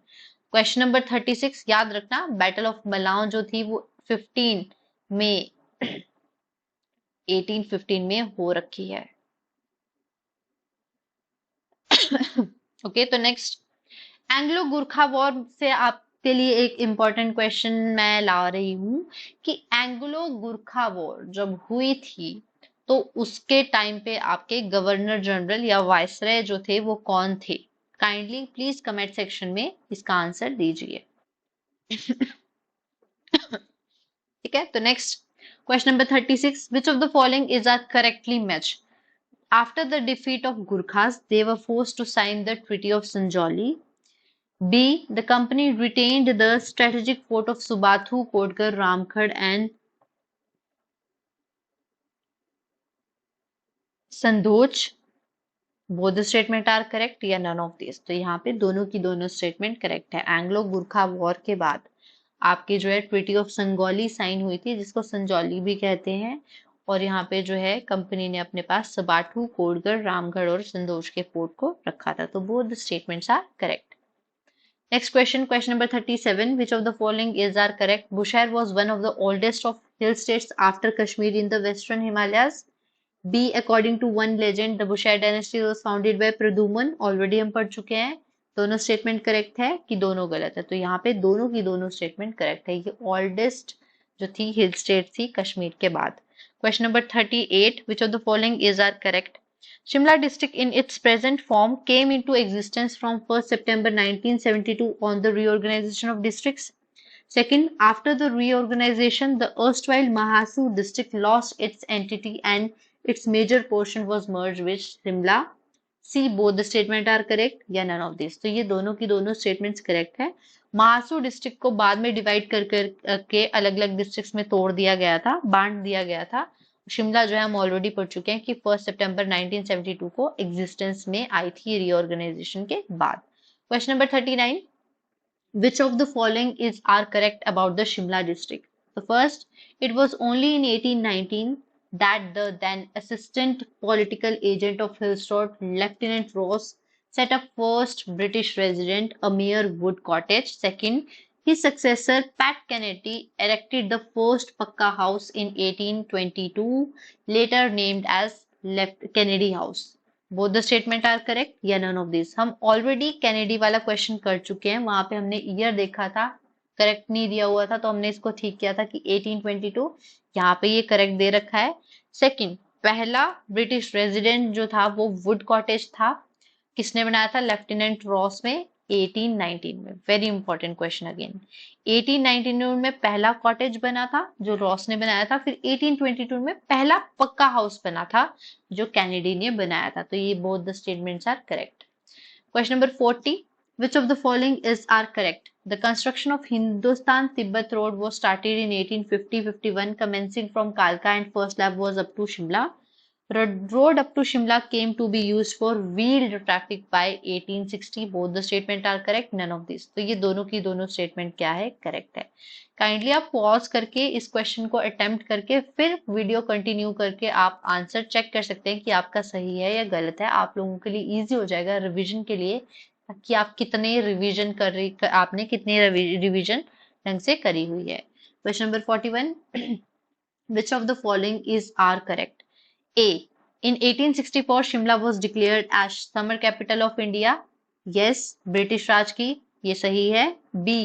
क्वेश्चन नंबर 36, याद रखना बैटल ऑफ मलाव जो थी वो 15 में 1815 में हो रखी है। ओके, तो नेक्स्ट एंग्लो गुरखा वॉर से आपके लिए एक इंपॉर्टेंट क्वेश्चन मैं ला रही हूं कि एंग्लो गुरखा वॉर जब हुई थी तो उसके टाइम पे आपके गवर्नर जनरल या वायसराय जो थे वो कौन थे? काइंडली प्लीज कमेंट सेक्शन में इसका आंसर दीजिए। ठीक है, तो next question number 36, which of the following is are correctly match? After the defeat of Gurkhas they were forced to sign the treaty of Sanjauli. B, the company retained the strategic fort of Subathu, Kodgar, Ramgarh and Sandoch. Both the statement are correct या none of this? तो यहाँ पे दोनों की दोनों statement correct है। Anglo Gurkha war के बाद आपके जो है ट्रीटी ऑफ संगौली साइन हुई थी, जिसको संजौली भी कहते हैं, और यहाँ पे जो है कंपनी ने अपने पास सबाठू, कोटगढ़, रामगढ़ और संदोच के फोर्ट को रखा था। तो both the statements are correct. Next question, question number 37. Which of the following is are correct? Bushehr was one of the oldest of hill states after Kashmir in the western Himalayas. B, according to one legend, the Bushehr dynasty was founded by Praduman. Already हम पढ़ चुके हैं। दोनों statement correct है कि दोनों गलत है? तो यहाँ पे दोनों की दोनों स्टेटमेंट करेक्ट है। ये ओल्डेस्ट जो थी हिल स्टेट थी कश्मीर के बाद। Question number 38. Which of the following is are correct? Shimla district in its present form came into existence from 1st September 1972 on the reorganization of districts. Second, after the reorganization, the erstwhile Mahasu district lost its entity and its major portion was merged with Shimla. C, both the statement are correct या none of these? तो ये दोनों की दोनों statements correct है। Mahasu district को बाद में डिवाइड करके अलग अलग डिस्ट्रिक्ट्स में तोड़ दिया गया था, बांट दिया गया था। शिमला जो है हम ऑलरेडी पढ़ चुके हैं कि 1 सितंबर 1972 को एग्जिस्टेंस में आई थी रीऑर्गेनाइजेशन के बाद। Question number 39, which of the following is are correct about the Shimla district? The first, it was only in 1819 that the then assistant political agent of Hillsdorf, Lieutenant Ross, set up first British resident, a mere wood cottage. Second, his successor, Pat Kennedy, erected the first Pakka house in 1822, later named as Kennedy House. Both the statement are correct या none of this? हम already Kennedy वाला question कर चुके हैं, वहां पे हमने year देखा था करेक्ट नहीं दिया हुआ था, तो हमने इसको ठीक किया था कि 1822, यहाँ पे ये करेक्ट दे रखा है। सेकंड, पहला ब्रिटिश रेजिडेंट जो था वो वुड कॉटेज था, किसने बनाया था? लेफ्टिनेंट रॉस में 1819 में। Very important question again. 1819 में पहला कॉटेज बना था जो रॉस ने बनाया था, फिर 1822 में पहला पक्का हाउस बना था जो कैनेडी ने बनाया था। तो ये both the statements are correct. Question number 40. Which of the following is are correct? The construction of Hindustan-Tibet Road was started in 1850-51, commencing from Kalka, and first lap was up to Shimla. Road up to Shimla came to be used for wheeled traffic by 1860. Both the statement are correct. None of these. तो ये दोनों की दोनों statement क्या है? Correct है। Kindly आप pause करके इस क्वेश्चन को अटेम्प्ट करके फिर वीडियो कंटिन्यू करके आप आंसर चेक कर सकते हैं कि आपका सही है या गलत है। आप लोगों के लिए इजी हो जाएगा रिवीजन के लिए कि आप कितने रिवीजन आपने कितने रिवीजन ढंग से करी हुई है। Question number 41. Which of the following is are correct? A. In 1864, Shimla was declared as summer capital of India. Yes, British Raj की, ये सही है। B.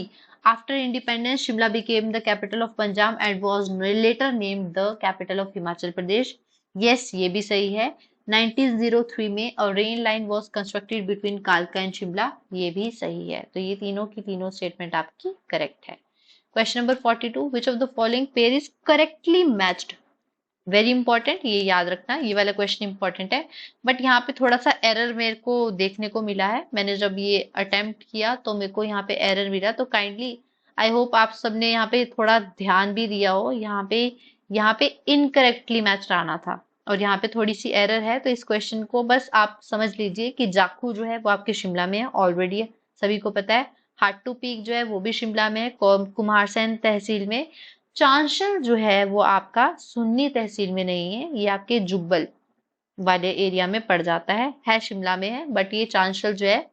After independence, Shimla became the capital of Punjab and was later named the capital of Himachal Pradesh. Yes, ये भी सही है। 1903 में a rail line was constructed between Kalka and Shimla. ये भी सही है। तो ये तीनों की तीनों स्टेटमेंट आपकी करेक्ट है। Question number 42. Which of the following pair is correctly matched? Very important, ये याद रखना, ये वाला क्वेश्चन इंपॉर्टेंट है। बट यहाँ पे थोड़ा सा एरर मेरे को देखने को मिला है। मैंने जब ये अटेम्प्ट किया तो मेरे को यहाँ पे एरर मिला, तो काइंडली आई होप आप सबने यहाँ पे थोड़ा ध्यान भी दिया हो। यहाँ पे इनकरेक्टली मैच आना था और यहाँ पे थोड़ी सी एरर है। तो इस क्वेश्चन को बस आप समझ लीजिए कि जाखू जो है वो आपके शिमला में है, ऑलरेडी सभी को पता है। हाटू पीक जो है वो भी शिमला में है, कुमारसैन तहसील में। चांशल जो है वो आपका सुन्नी तहसील में नहीं है, ये आपके जुब्बल वाले एरिया में पड़ जाता है शिमला में है, बट ये चांशल जो है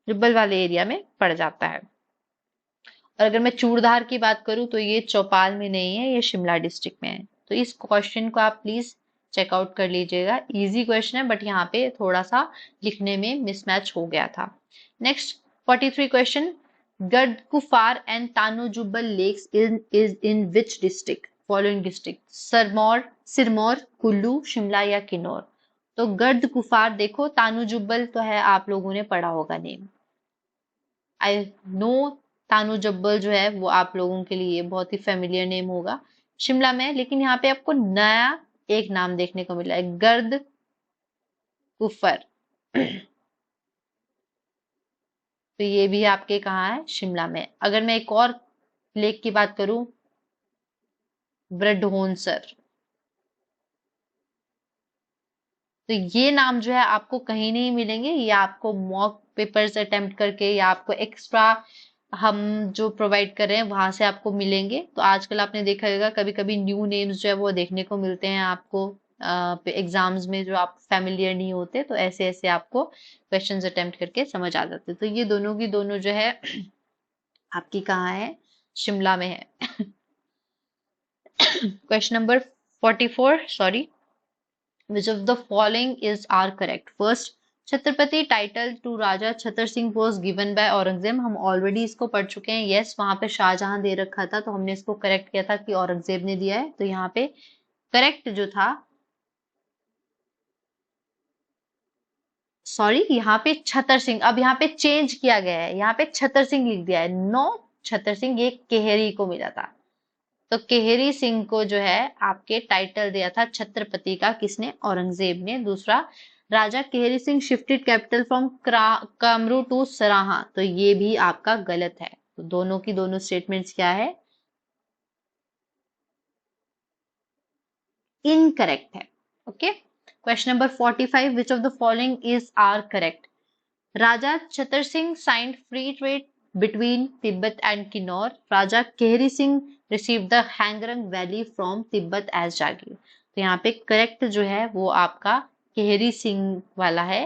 जुब्बल वाले एरिया में पड़ जाता है। और अगर मैं चूड़धार की बात करूं तो ये चौपाल में नहीं है, ये शिमला डिस्ट्रिक्ट में है। तो इस क्वेश्चन को आप प्लीज चेकआउट कर लीजिएगा। इजी क्वेश्चन है बट यहाँ पे थोड़ा सा लिखने में मिसमैच हो गया था। Next 43 question. Gard Kufar and Tanu Jubbal lakes is in which district? Following district: Sirmaur, Kullu, Shimla या किन्नौर। तो गर्द कुफार देखो, तानु जुब्बल तो है, आप लोगों ने पढ़ा होगा नेम। आई नो तानु जुब्बल जो है वो आप लोगों के लिए बहुत ही फेमिलियर नेम होगा, शिमला में। लेकिन यहाँ पे आपको नया एक नाम देखने को मिला है, गर्द कुफर। तो ये भी आपके कहाँ है? शिमला में। अगर मैं एक और लेक की बात करूं, ब्रडहोनसर, तो ये नाम जो है आपको कहीं नहीं मिलेंगे, ये आपको मॉक पेपर्स अटेम्प्ट करके या आपको एक्स्ट्रा हम जो प्रोवाइड कर रहे हैं वहां से आपको मिलेंगे। तो आजकल आपने देखा होगा कभी कभी न्यू नेम्स जो है वो देखने को मिलते हैं आपको एग्जाम्स में, जो आप फैमिलियर नहीं होते, तो ऐसे ऐसे आपको क्वेश्चंस अटेम्प्ट करके समझ आ जाते। तो ये दोनों की दोनों जो है आपकी कहाँ है? शिमला में है। Question number 44. Sorry. Which of the following is are correct? First, Chhatrapati title to Raja Chhatar Singh was given by Aurangzeb. हम ऑलरेडी इसको पढ़ चुके हैं। यस, वहां पे शाहजहां दे रखा था तो हमने इसको करेक्ट किया था कि औरंगजेब ने दिया है। तो यहाँ पे करेक्ट जो था, सॉरी, यहाँ पे छतर सिंह, अब यहाँ पे चेंज किया गया है, यहाँ पे छतर सिंह लिख दिया है। नो छतर सिंह, ये केहरी को मिला था। तो केहरी सिंह को जो है आपके टाइटल दिया था छत्रपति का, किसने? औरंगजेब ने। दूसरा, Raja Kehri Singh shifted capital from Kamru to Saraha, तो ये भी आपका गलत है। तो दोनों की दोनों स्टेटमेंट्स क्या है? इनकरेक्ट है। Okay. Question number 45. Which of the following is are correct? Raja Chhatar Singh signed free trade between Tibet and Kinnaur. Raja Kehri Singh received the Hangrang Valley from Tibet as Jagir. तो यहाँ पे करेक्ट जो है वो आपका केहरी सिंह वाला है।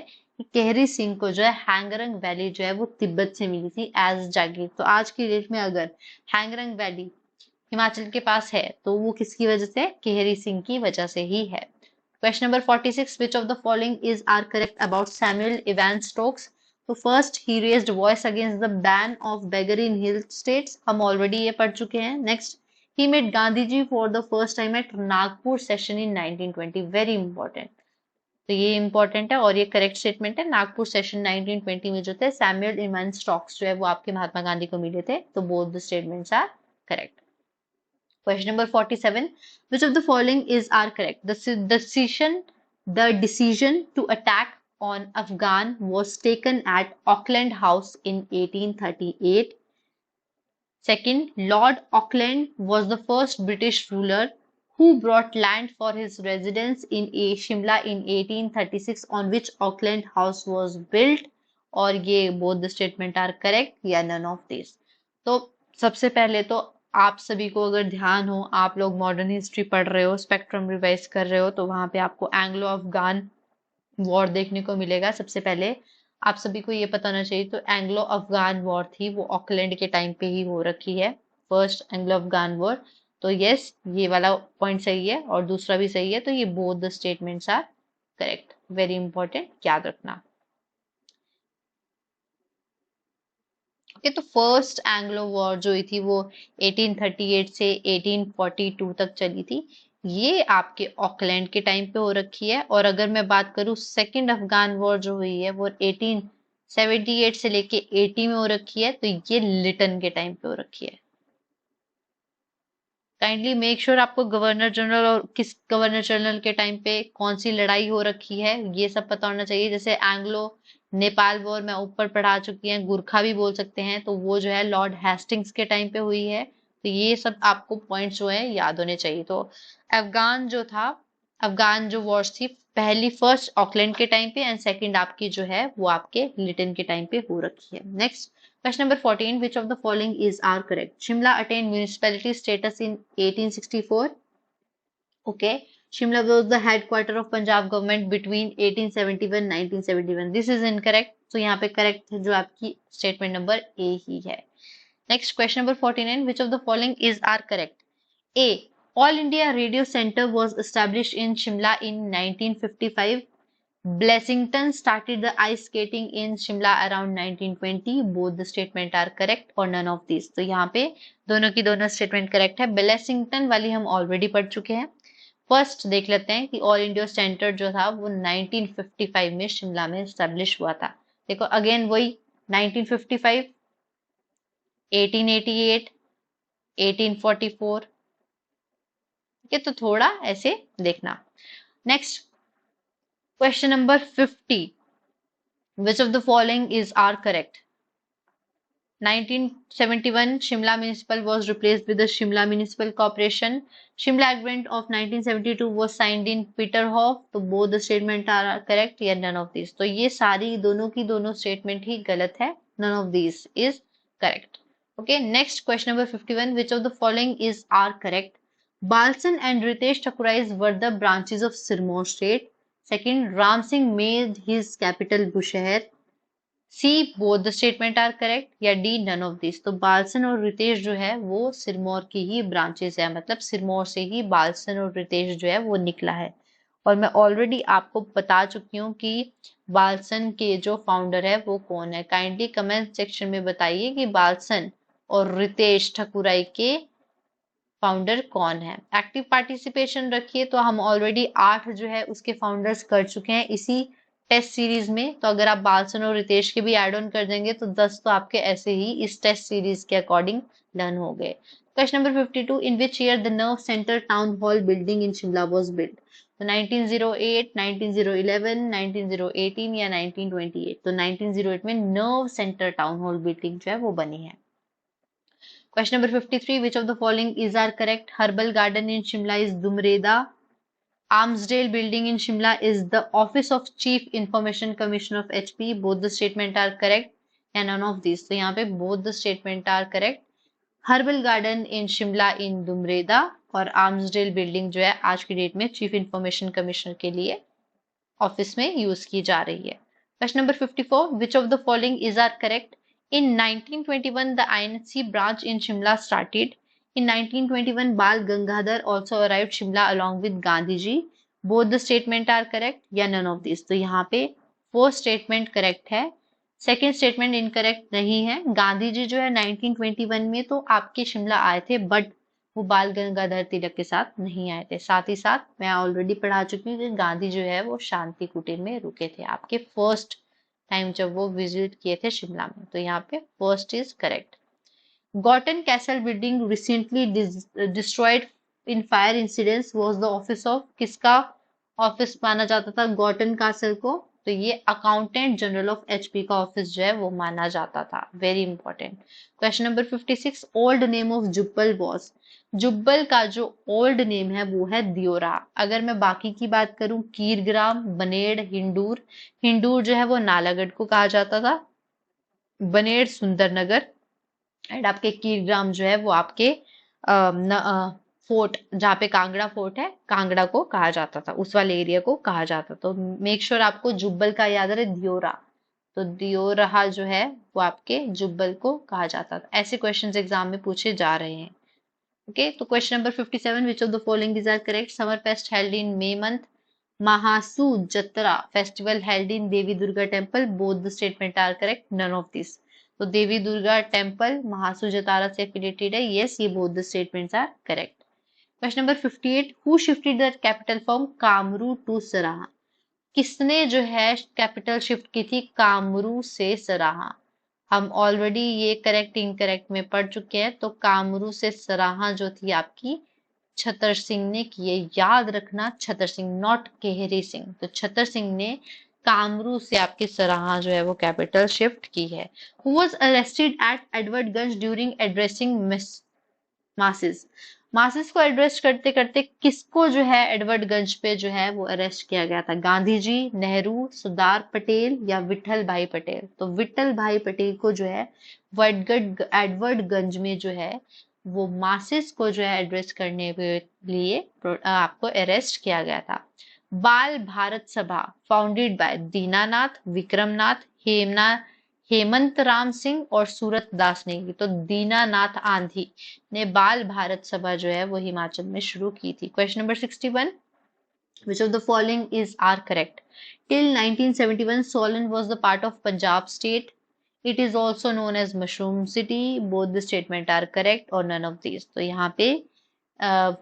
केहरी सिंह को जो है हैंगरंग वैली जो है वो तिब्बत से मिली थी एज जागीर। तो आज की डेट में अगर हैंगरंग वैली हिमाचल के पास है तो वो किसकी वजह से? केहरी सिंह की वजह से ही है। Question number 46. Which of the following is are correct about Samuel Evans Stokes? तो first he raised voice against the ban of beggary in hill states, हम ऑलरेडी ये पढ़ चुके हैं। Next, he met Gandhi ji for the first time at Nagpur session in 1920, very important. तो ये important है और ये करेक्ट स्टेटमेंट है। नागपुर सेशन 1920 में जो थे सैमुअल इमन स्टॉक्स जो है वो आपके महात्मा गांधी को मिले थे। तो both the statements are correct. Question number 47. Which of the following is are correct? The decision to attack on Afghan was taken at Auckland House in 1838. Second, Lord Auckland was the first British ruler who brought land for his residence in Shimla in 1836, on which Auckland House was built. और ये both the statement are correct या none of these। तो सबसे पहले तो आप सभी को अगर ध्यान हो, आप लोग मॉडर्न हिस्ट्री पढ़ रहे हो, स्पेक्ट्रम रिवाइज कर रहे हो, तो वहां पे आपको एंग्लो अफगान वॉर देखने को मिलेगा। सबसे पहले आप सभी को ये पता होना चाहिए, तो एंग्लो अफगान वॉर थी वो ऑकलैंड के टाइम पे ही हो रखी है, फर्स्ट एंग्लो अफगान वॉर। तो यस, ये वाला पॉइंट सही है और दूसरा भी सही है। तो ये both the statements are correct, very important, याद रखना। ओके, तो फर्स्ट एंग्लो वॉर जो हुई थी वो 1838 से 1842 तक चली थी। ये आपके ऑकलैंड के टाइम पे हो रखी है। और अगर मैं बात करूं सेकंड अफगान वॉर जो हुई है वो 1878 से लेके 80 में हो रखी है। तो ये लिटन के टाइम पे हो रखी है। काइंडली मेक श्योर आपको गवर्नर जनरल और किस गवर्नर जनरल के टाइम पे कौन सी लड़ाई हो रखी है ये सब पता होना चाहिए। जैसे एंग्लो नेपाल वॉर मैं ऊपर पढ़ा चुकी हैं, गुरखा भी बोल सकते हैं, तो वो जो है लॉर्ड हेस्टिंग्स के टाइम पे हुई है। तो ये सब आपको पॉइंट्स जो है याद होने चाहिए। तो अफगान जो था, अफगान जो वॉर्स थी, पहली फर्स्ट ऑकलैंड के टाइम पे एंड सेकंड आपकी जो है वो आपके लिटन के टाइम पे हो रखी है। Next, question number 14. Which of the following is are correct? Shimla attained municipality status in 1864. Okay. Shimla was the headquarter of Punjab government between 1871 1971. This is incorrect. So यहाँ पे correct जो आपकी statement number A ही है। Next, question number 49. Which of the following is are correct? A. All India Radio Center was established in Shimla in 1955. Blessington started the ice skating in Shimla around 1920. Both the statement are correct or none of these। तो यहाँ पे दोनों की दोनों statement correct है। ब्लेसिंगटन वाली हम already पढ़ चुके हैं। फर्स्ट देख लेते हैं कि ऑल इंडिया सेंटर जो था वो 1955 में शिमला में स्टैब्लिश हुआ था। देखो अगेन वही 1955, 1888, 1844। ये तो थोड़ा ऐसे देखना। Next, question number 50. Which of the following is are correct? 1971 Shimla Municipal was replaced with the Shimla Municipal Corporation. Shimla Agreement of 1972 was signed in Peterhof. तो both the statement are correct या none of these। तो ये सारी दोनों की दोनों statement ही गलत है। None of these is correct. Okay, next question number 51. Which of the following is are correct? Balsan and Ritesh Thakurais were the branches of Sirmaur state. Second, Ram Singh made his capital Bushehr. C both the statement are correct या D none of this. तो बालसन और रितेश जो है वो सिरमौर की ही branches है, मतलब सिरमौर से ही बालसन और रितेश जो है वो निकला है। और मैं ऑलरेडी आपको बता चुकी हूँ कि बालसन के जो फाउंडर है वो कौन है। काइंडली कमेंट सेक्शन में बताइए कि बालसन और रितेश ठकुराई के फाउंडर कौन है। एक्टिव पार्टिसिपेशन रखिए। तो हम ऑलरेडी 8 जो है उसके फाउंडर्स कर चुके हैं इसी टेस्ट सीरीज में। तो अगर आप बालसन और रितेश के भी एड ऑन कर देंगे तो 10 तो आपके ऐसे ही इस टेस्ट सीरीज के अकॉर्डिंग डन हो गए। Question number 52, in which year the nerve centre town hall building in Shimla was built? तो 1908, 1911, 19018 या 1928। तो 1908 में nerve centre town hall building जो है वो बनी है। Question number 53. Which of the following is are correct? Herbal garden in Shimla is Dumreda. Armsdale building in Shimla is the office of Chief Information Commissioner of HP. Both the statement are correct and none of these। तो यहाँ पे both the statement are correct। Herbal garden in Shimla in Dumreda और Armsdale building जो है आज की date में Chief Information Commissioner के लिए ऑफिस में यूज की जा रही है। Question number 54. Which of the following is are correct? In 1921, the INC branch in Shimla started. In 1921, Bal Gangadhar also arrived Shimla along with Gandhi ji. Both the statement are correct या none of these। तो यहाँ पे fourth statement correct है। Second statement incorrect नहीं है। गांधी जी जो है 1921 में तो आपके शिमला आए थे, बट वो बाल गंगाधर तिलक के साथ नहीं आए थे। साथ ही साथ मैं ऑलरेडी पढ़ा चुकी हूँ कि गांधी जो है वो शांति कुटीर में रुके थे आपके फर्स्ट टाइम जब वो विजिट किए थे शिमला में। तो यहाँ पे first is correct. Gotten castle building recently destroyed in fire incidents was the office of, किसका ऑफिस माना जाता था गॉटन कैसल को? तो ये अकाउंटेंट जनरल ऑफ एचपी का ऑफिस जो है वो माना जाता था। Very important. Question number 56, old name of Jubbal was. Jubbal का जो ओल्ड नेम है वो है दियोरा। अगर मैं बाकी की बात करूं, कीरग्राम, बनेड़, हिंडूर। हिंडूर जो है वो नालागढ़ को कहा जाता था, बनेड़ सुंदरनगर, एंड आपके कीरग्राम जो है वो आपके फोर्ट, जहाँ पे कांगड़ा फोर्ट है, कांगड़ा को कहा जाता था, उस वाले एरिया को कहा जाता। तो मेक श्योर आपको जुब्बल का याद रहे, दियोरा। तो दियोरा जो है वो आपके जुब्बल को कहा जाता था। ऐसे क्वेश्चंस एग्जाम में पूछे जा रहे हैं। ओके, तो question number 57, which of the following is are correct? Summer fest held in May month, Mahasu jatra festival held in Devi Durga temple, both the statement are correct, none of this. तो देवी दुर्गा टेम्पल महासू जतारा से affiliated है, yes, ये both the statements are correct. Question number 58, who shifted the capital from Kamru to Saraha? किसने जो है capital shift की थी कामरू से सराहा? हम ऑलरेडी ये करेक्ट इनकरेक्ट में पढ़ चुके हैं। तो कामरू से सराहा जो थी आपकी छतर सिंह ने की है, याद रखना, छतर सिंह, नॉट केहरी सिंह। तो छतर सिंह ने कामरू से आपकी सराहा जो है वो कैपिटल शिफ्ट की है। Who was arrested at Edwardganj during addressing masses? Masses को एड्रेस करते करते किसको जो है एडवर्डगंज पे जो है वो अरेस्ट किया गया था? गांधी जी, नेहरू, सरदार पटेल या विठल भाई पटेल? तो विठल भाई पटेल को जो है वो एडवर्डगंज में जो है वो मासेस को जो है एड्रेस करने के लिए आपको अरेस्ट किया गया था। बाल भारत सभा फाउंडेड बाय दीनानाथ, विक्रमनाथ, हेमंत राम सिंह और सूरत दास ने की। तो दीनानाथ आंधी ने बाल भारत सभा जो है वो हिमाचल में शुरू की थी। Question number 61, which of the following is are correct? Till 1971 Solan was the part of Punjab state. It is also known as mushroom city. Both the statement are correct or none of these. तो यहाँ पे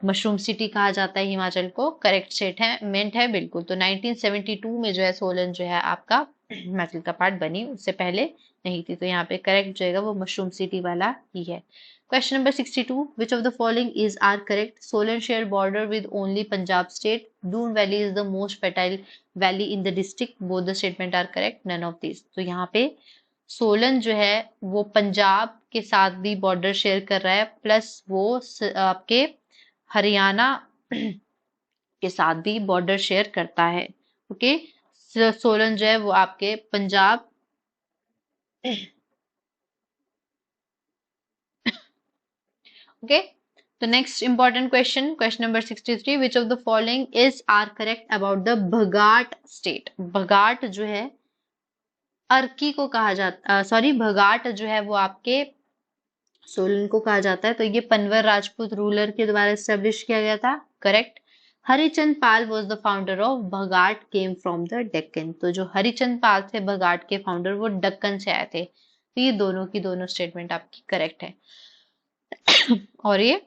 mushroom city कहा जाता है हिमाचल को, correct statement है बिल्कुल। तो 1972 में जो है सोलन जो है आपका हिमाचल का पार्ट बनी, उससे पहले नहीं थी। तो यहाँ पे करेक्ट जो है वो मशरूम सिटी वाला ही है। Question number 62, which of the following is are correct? Solan share border with only Punjab state, Doon valley is the most fertile valley in the district, both the statement are correct, none of this. तो यहाँ पे सोलन जो है वो पंजाब के साथ भी border share कर रहा है, प्लस वो आपके हरियाणा के साथ भी बॉर्डर शेयर करता है। ओके, सोलन जो है वो आपके पंजाब ओके। तो next important question, question number 63, which of the following is are correct about the Bhagat state? Bhagat जो है अर्की को कहा जाता, सॉरी, भगाट जो है वो आपके सोलन को कहा जाता है। तो ये पनवर राजपूत रूलर के द्वारा एस्टेब्लिश किया गया था, correct. Harichand Pal was the founder of Bhagat, came from the Deccan. तो जो हरिचंद पाल थे भगाट के फाउंडर, वो दक्कन से आए थे। तो ये दोनों की दोनों स्टेटमेंट आपकी करेक्ट है। और ये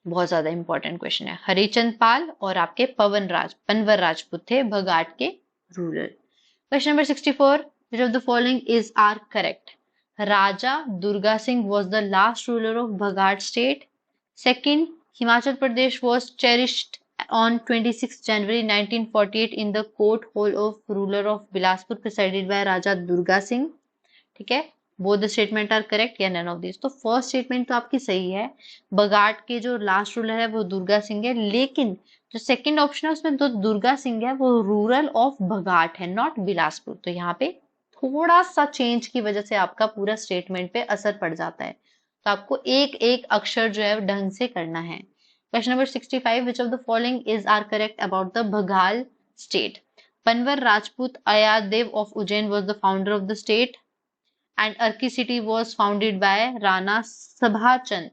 बहुत ज्यादा इंपॉर्टेंट क्वेश्चन है। हरिचंद पाल और आपके पनवर राजपूत थे भगाट के ruler. Question number 64, which of the following is are correct? Raja Durga Singh was the last ruler of Bhagat state. Second, Himachal Pradesh was cherished on 26 January 1948 in the court hall of ruler of Bilaspur presided by Raja Durga Singh. ठीक है, both the statement are correct या none of this? तो first statement तो आपकी सही है, बगाट के जो लास्ट रूलर है वो दुर्गा सिंह है, लेकिन जो सेकंड ऑप्शन है उसमें तो दुर्गा सिंह है वो रूरल ऑफ बगाट है, नॉट बिलासपुर। तो यहाँ पे थोड़ा सा चेंज की वजह से आपका पूरा स्टेटमेंट पे असर पड़ जाता है। तो आपको एक एक अक्षर जो है ढंग से करना है। Question number 65, which of the following is are correct about the Baghal state? Panwar Rajput Ayadev of Ujjain was the founder of the state and Arki city was founded by Rana Sabhachand.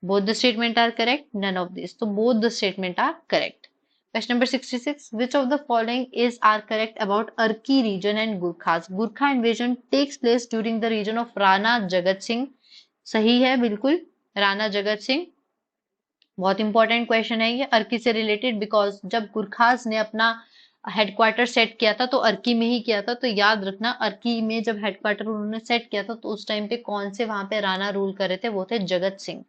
Both the statement are correct, none of this. So both the statement are correct. Question number 66. Which of the following is are correct about Arki region and Gurkhas? Gurkha invasion takes place during the region of Rana Jagat Singh. सही है बिल्कुल, राणा जगत सिंह। बहुत important question है ये अर्की से related, because जब गुरखास ने अपना हेडक्वार्टर सेट किया था तो अर्की में ही किया था। तो याद रखना, अर्की में जब हेडक्वार्टर उन्होंने सेट किया था तो उस टाइम पे कौन से वहां पे राणा रूल कर रहे थे, वो थे Jagat Singh.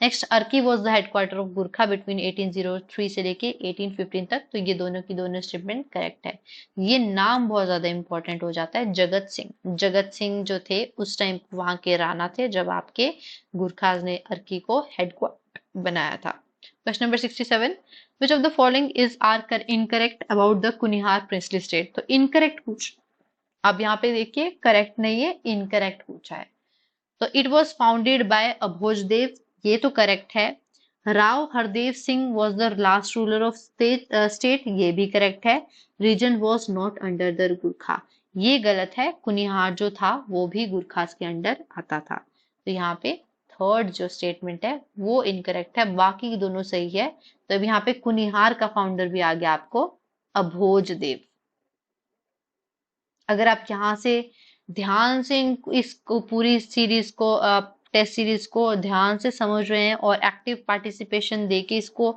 Next, Arki was the headquarter of Gurkha between 1803 से लेके 1815 तक। तो ये दोनों की दोनों स्टेटमेंट करेक्ट है। ये नाम बहुत ज्यादा इंपॉर्टेंट हो जाता है, जगत सिंह। जगत सिंह जो थे उस टाइम वहां के राणा थे जब आपके गुरखाज ने अर्की को हेडक्वार्टर बनाया था। Question number 67. Which of the following is are incorrect about the Kunihar princely state? तो इनकरेक्ट पूछ, अब यहाँ पे देखिए करेक्ट नहीं है, इनकरेक्ट पूछा है। तो it was founded by Abhojdev, ये तो करेक्ट है। Rao Hardev Singh was the last ruler of state, ये भी करेक्ट है। Region was not under the Gurkha, ये गलत है। कुनिहार जो था वो भी गुरखास के अंडर आता था। तो यहाँ पे थर्ड जो स्टेटमेंट है वो इनकरेक्ट है, बाकी दोनों सही है। तो अब यहाँ पे कुनिहार का फाउंडर भी आ गया आपको अभोजदेव। अगर आप यहाँ से ध्यान से इसको पूरी सीरीज को टेस्ट सीरीज को ध्यान से समझ रहे हैं और एक्टिव पार्टिसिपेशन देके इसको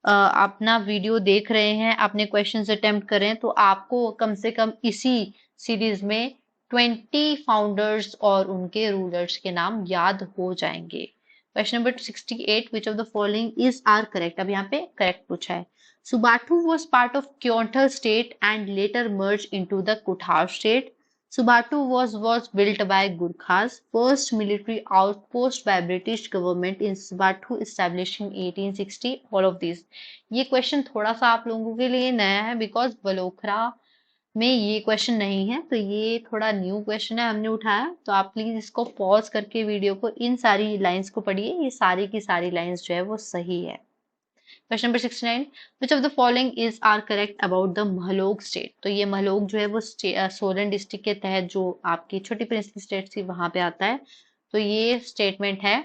अपना वीडियो देख रहे हैं, अपने क्वेश्चंस अटेम्प्ट कर रहे हैं, तो आपको कम से कम इसी सीरीज में 20 फाउंडर्स और उनके रूलर्स के नाम याद हो जाएंगे। Question number 68. Which of the following is are correct? अब यहाँ पे करेक्ट पूछा है। Subathu was part of Kyontha state and later merged into the Kuthar state. Subathu was built by Gurkhas, first military outpost by British government in Subathu established in 1860. All of these. ये question थोड़ा सा आप लोगों के लिए नया है because बलोखरा में ये क्वेश्चन नहीं है, तो ये थोड़ा न्यू क्वेश्चन है, हमने उठाया। तो आप प्लीज इसको पॉज करके वीडियो को इन सारी लाइंस को पढ़िए, ये सारी की सारी लाइंस जो है वो सही है। Question number 69. Which of the following is are correct about the Mahlog state? तो ये महलोग जो है वो सोलन डिस्ट्रिक्ट के तहत जो आपकी छोटी प्रिंसली स्टेट थी वहां पे आता है। तो ये स्टेटमेंट है,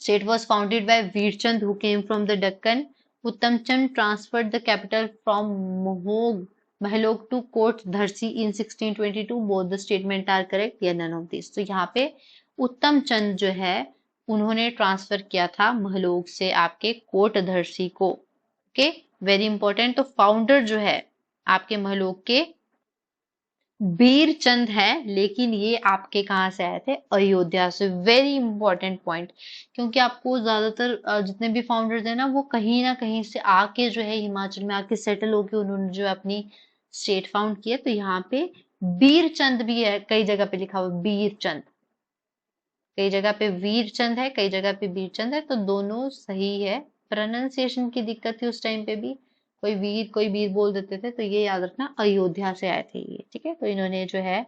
state was founded by Virchand who came from the Deccan. Uttam Chand transferred the capital from Mahlog to Kot Dharsi in 1622. Both the statement are correct या नन ऑफ दिस? तो यहाँ पे उत्तम चंद जो है उन्होंने ट्रांसफर किया था महलोग से आपके कोटधरसी को। Okay, very important. तो फाउंडर जो है आपके महलोग के बीरचंद है, लेकिन ये आपके कहाँ से आए थे? अयोध्या से। वेरी इंपॉर्टेंट पॉइंट, क्योंकि आपको ज्यादातर जितने भी फाउंडर्स हैं ना वो कहीं ना कहीं से आके जो है हिमाचल में आके सेटल होके उन्होंने जो अपनी स्टेट फाउंड किया। तो यहाँ पे बीरचंद भी है, कई जगह पे लिखा हुआ बीरचंद, कई जगह पे वीरचंद है, कई जगह पे बीरचंद है। तो दोनों सही है। प्रोनाउंसिएशन की दिक्कत थी उस टाइम पे भी, कोई वीर बोल देते थे। तो ये याद रखना, अयोध्या से आए थे ये, ठीक है। तो इन्होंने जो है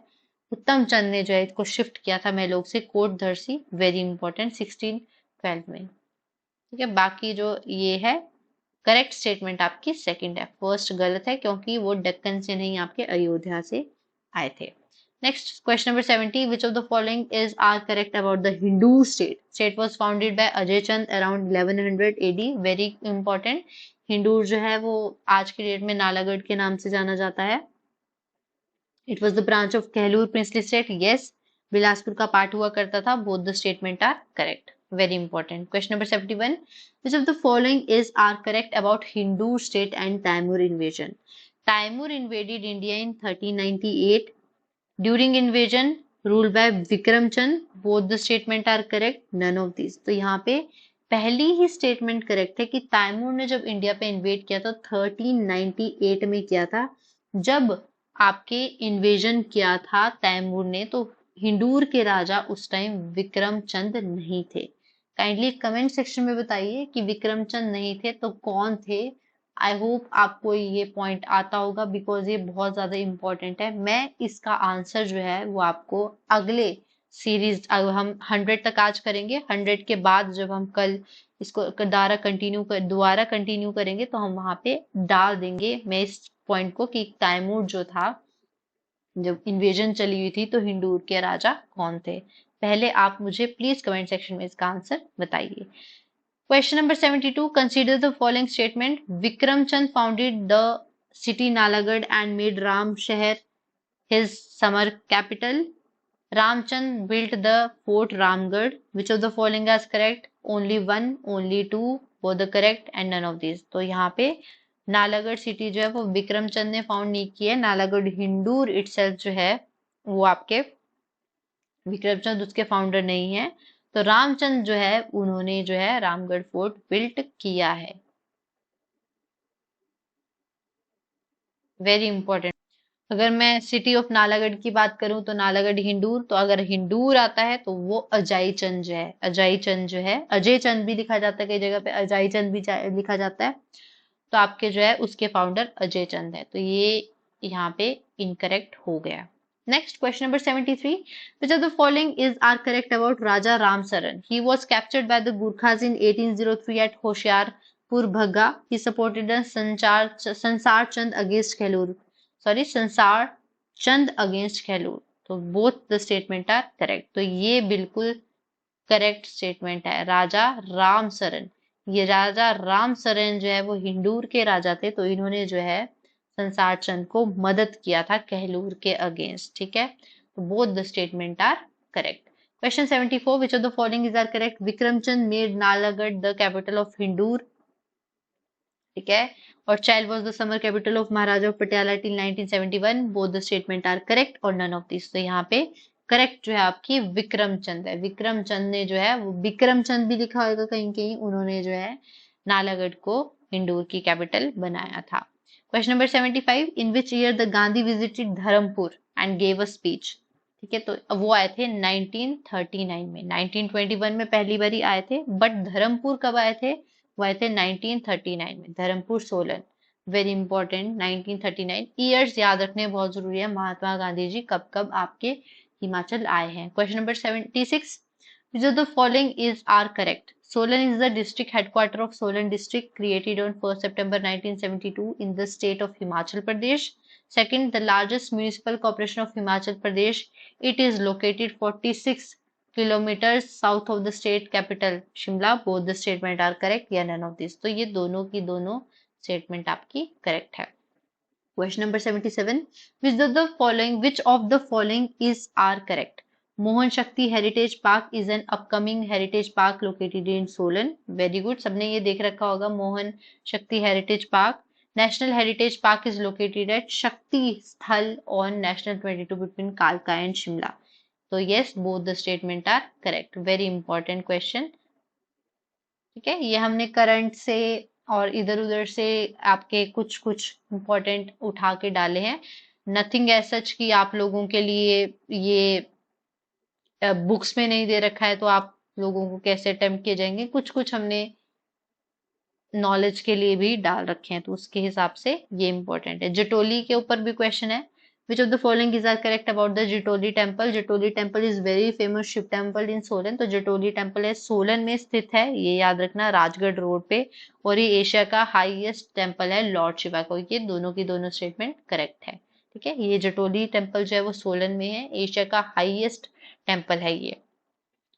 उत्तम चंद ने जो है इसको शिफ्ट किया था मैलोग से कोट धरसी, वेरी इंपॉर्टेंट, 1612 में, ठीक है। बाकी जो ये है करेक्ट स्टेटमेंट आपकी सेकंड है, फर्स्ट गलत है क्योंकि वो दक्कन से नहीं आपके अयोध्या से आए थे। Next, question number 70. Which of the following is are correct about the Hindu state? State was founded by Ajay Chand around 1100 AD. Very important. Hindu जो है वो आज के डेट में नालागढ़ के नाम से जाना जाता है। It was the branch of Kehlur princely state. Yes. Bilaspur का पार्ट हुआ करता था। Both the statement are correct. Very important. Question number 71. Which of the following is are correct about Hindu state and Taimur invasion? Taimur invaded India in 1398. During invasion ruled by Vikram Chand. Both the statement are correct. None of these. तो यहाँ पे पहली ही statement correct है कि तैमूर ने जब India पे invade किया था 1398 में किया था। जब आपके इन्वेजन किया था तैमूर ने तो हिंदूर के राजा उस टाइम विक्रम चंद नहीं थे। काइंडली कमेंट सेक्शन में बताइए कि विक्रम चंद नहीं थे तो कौन थे। आई होप आपको ये पॉइंट आता होगा बिकॉज ये बहुत ज्यादा इंपॉर्टेंट है। मैं इसका आंसर जो है वो आपको अगले सीरीज हम 100 तक आज करेंगे। 100 के बाद जब हम कल इसको दोबारा कंटिन्यू करेंगे तो हम वहां पे डाल देंगे मैं इस पॉइंट को कि तैमूर जो था जब इन्वेजन चली हुई थी तो हिंदूर के राजा कौन थे। पहले आप मुझे प्लीज कमेंट सेक्शन में इसका आंसर बताइए। Question number 72. Consider the following statement. Vikram Chand founded the city Nalagad and made Ram Shahar his summer capital. Ramchand built the fort Ramgarh. Which of the following is correct? Only one, only two, both the correct and none of these. तो यहाँ पे Nalagarh city जो है वो विक्रम चंद ने found नहीं की है। नालागढ़ हिंदूर इटसेल्फ जो है वो आपके विक्रम चंद उसके फाउंडर नहीं है। तो रामचंद जो है उन्होंने जो है रामगढ़ फोर्ट बिल्ट किया है। Very important. अगर मैं सिटी ऑफ नालागढ़ की बात करूं तो नालागढ़ हिंदूर, तो अगर हिंदूर आता है तो वो अजाई चंद जो है, अजाई चंद जो है, अजय चंद भी लिखा जाता है कई जगह पे, अजाई चंद भी लिखा जाता है, तो आपके जो है उसके फाउंडर अजय चंद है। तो ये यहाँ पे इनकरेक्ट हो गया। Next question number 73. Which of the following is are correct about Raja Ram Saran? He was captured by the Gurkhas in 1803 at Hoshiarpur Bhagga. He supported the Sansar Chand against Khelur. Sorry, Sansar Chand against Khelur. तो both the statement are correct. तो ये बिल्कुल correct statement है। राजा राम सरन, ये राजा राम सरन जो है वो हिंदूर के राजा थे, तो इन्होंने जो है संसार चंद को मदद किया था कहलूर के अगेंस्ट। ठीक है, तो both the statement are correct. Question 74. Which of the following is are correct? Vikramchand made Nalagarh the capital of Hindur. ठीक है, और Chail was the summer capital of Maharaja of Patiala till 1971। Both the statement are correct और नन ऑफ दिस। तो यहाँ पे correct जो है आपकी विक्रम चंद है। विक्रम चंद ने जो है वो विक्रम चंद भी लिखा होगा कहीं कहीं, उन्होंने जो है नालागढ़ को हिंदूर की कैपिटल बनाया था। Question number 75. In which year the Gandhi visited Dharampur and gave a speech. ठीक है, तो वो आए थे 1939 में। 1921 में पहली बारी आए थे, बट धर्मपुर कब आए थे? वो आए थे 1939 में, Dharampur Solan. Very important, 1939 years याद रखने बहुत जरूरी है। महात्मा गांधी जी कब कब आपके हिमाचल आए हैं। Question number 76. Which of the following is are correct? Solan is the district headquarter of Solan district created on 1st September 1972 in the state of Himachal Pradesh. Second, the largest municipal corporation of Himachal Pradesh. It is located 46 kilometers south of the state capital Shimla. Both the statement are correct या none of this. तो ये दोनों की दोनों statement आपकी correct है। Question number 77. Which of the following is are correct? Mohan Shakti Heritage Park is an upcoming heritage park located in Solan. Very good. सबने ये देख रखा होगा मोहन शक्ति heritage park. National Heritage Park is located at Shakti Sthal on National 22 between Kalka and Shimla. So yes, both the statement are correct. Very important question. ठीक है, ये हमने करंट से और इधर उधर से आपके कुछ कुछ इंपॉर्टेंट उठा के डाले हैं। नथिंग एज सच कि आप लोगों के लिए ये बुक्स में नहीं दे रखा है तो आप लोगों को कैसे अटेम्प्ट किए जाएंगे, कुछ कुछ हमने नॉलेज के लिए भी डाल रखे हैं, तो उसके हिसाब से ये इंपॉर्टेंट है। जटोली के ऊपर भी क्वेश्चन है। Which of the following is are correct about the Jitoli temple? Jitoli temple is very famous Shiv temple in Solan. तो जटोली टेम्पल है सोलन में स्थित है, ये याद रखना, राजगढ़ रोड पे, और ये एशिया का हाईएस्ट टेम्पल है लॉर्ड शिवा को। ये दोनों की दोनों स्टेटमेंट करेक्ट है। ठीक है, ये जटोली टेम्पल जो है वो सोलन में है, एशिया का हाईएस्ट टेम्पल है ये।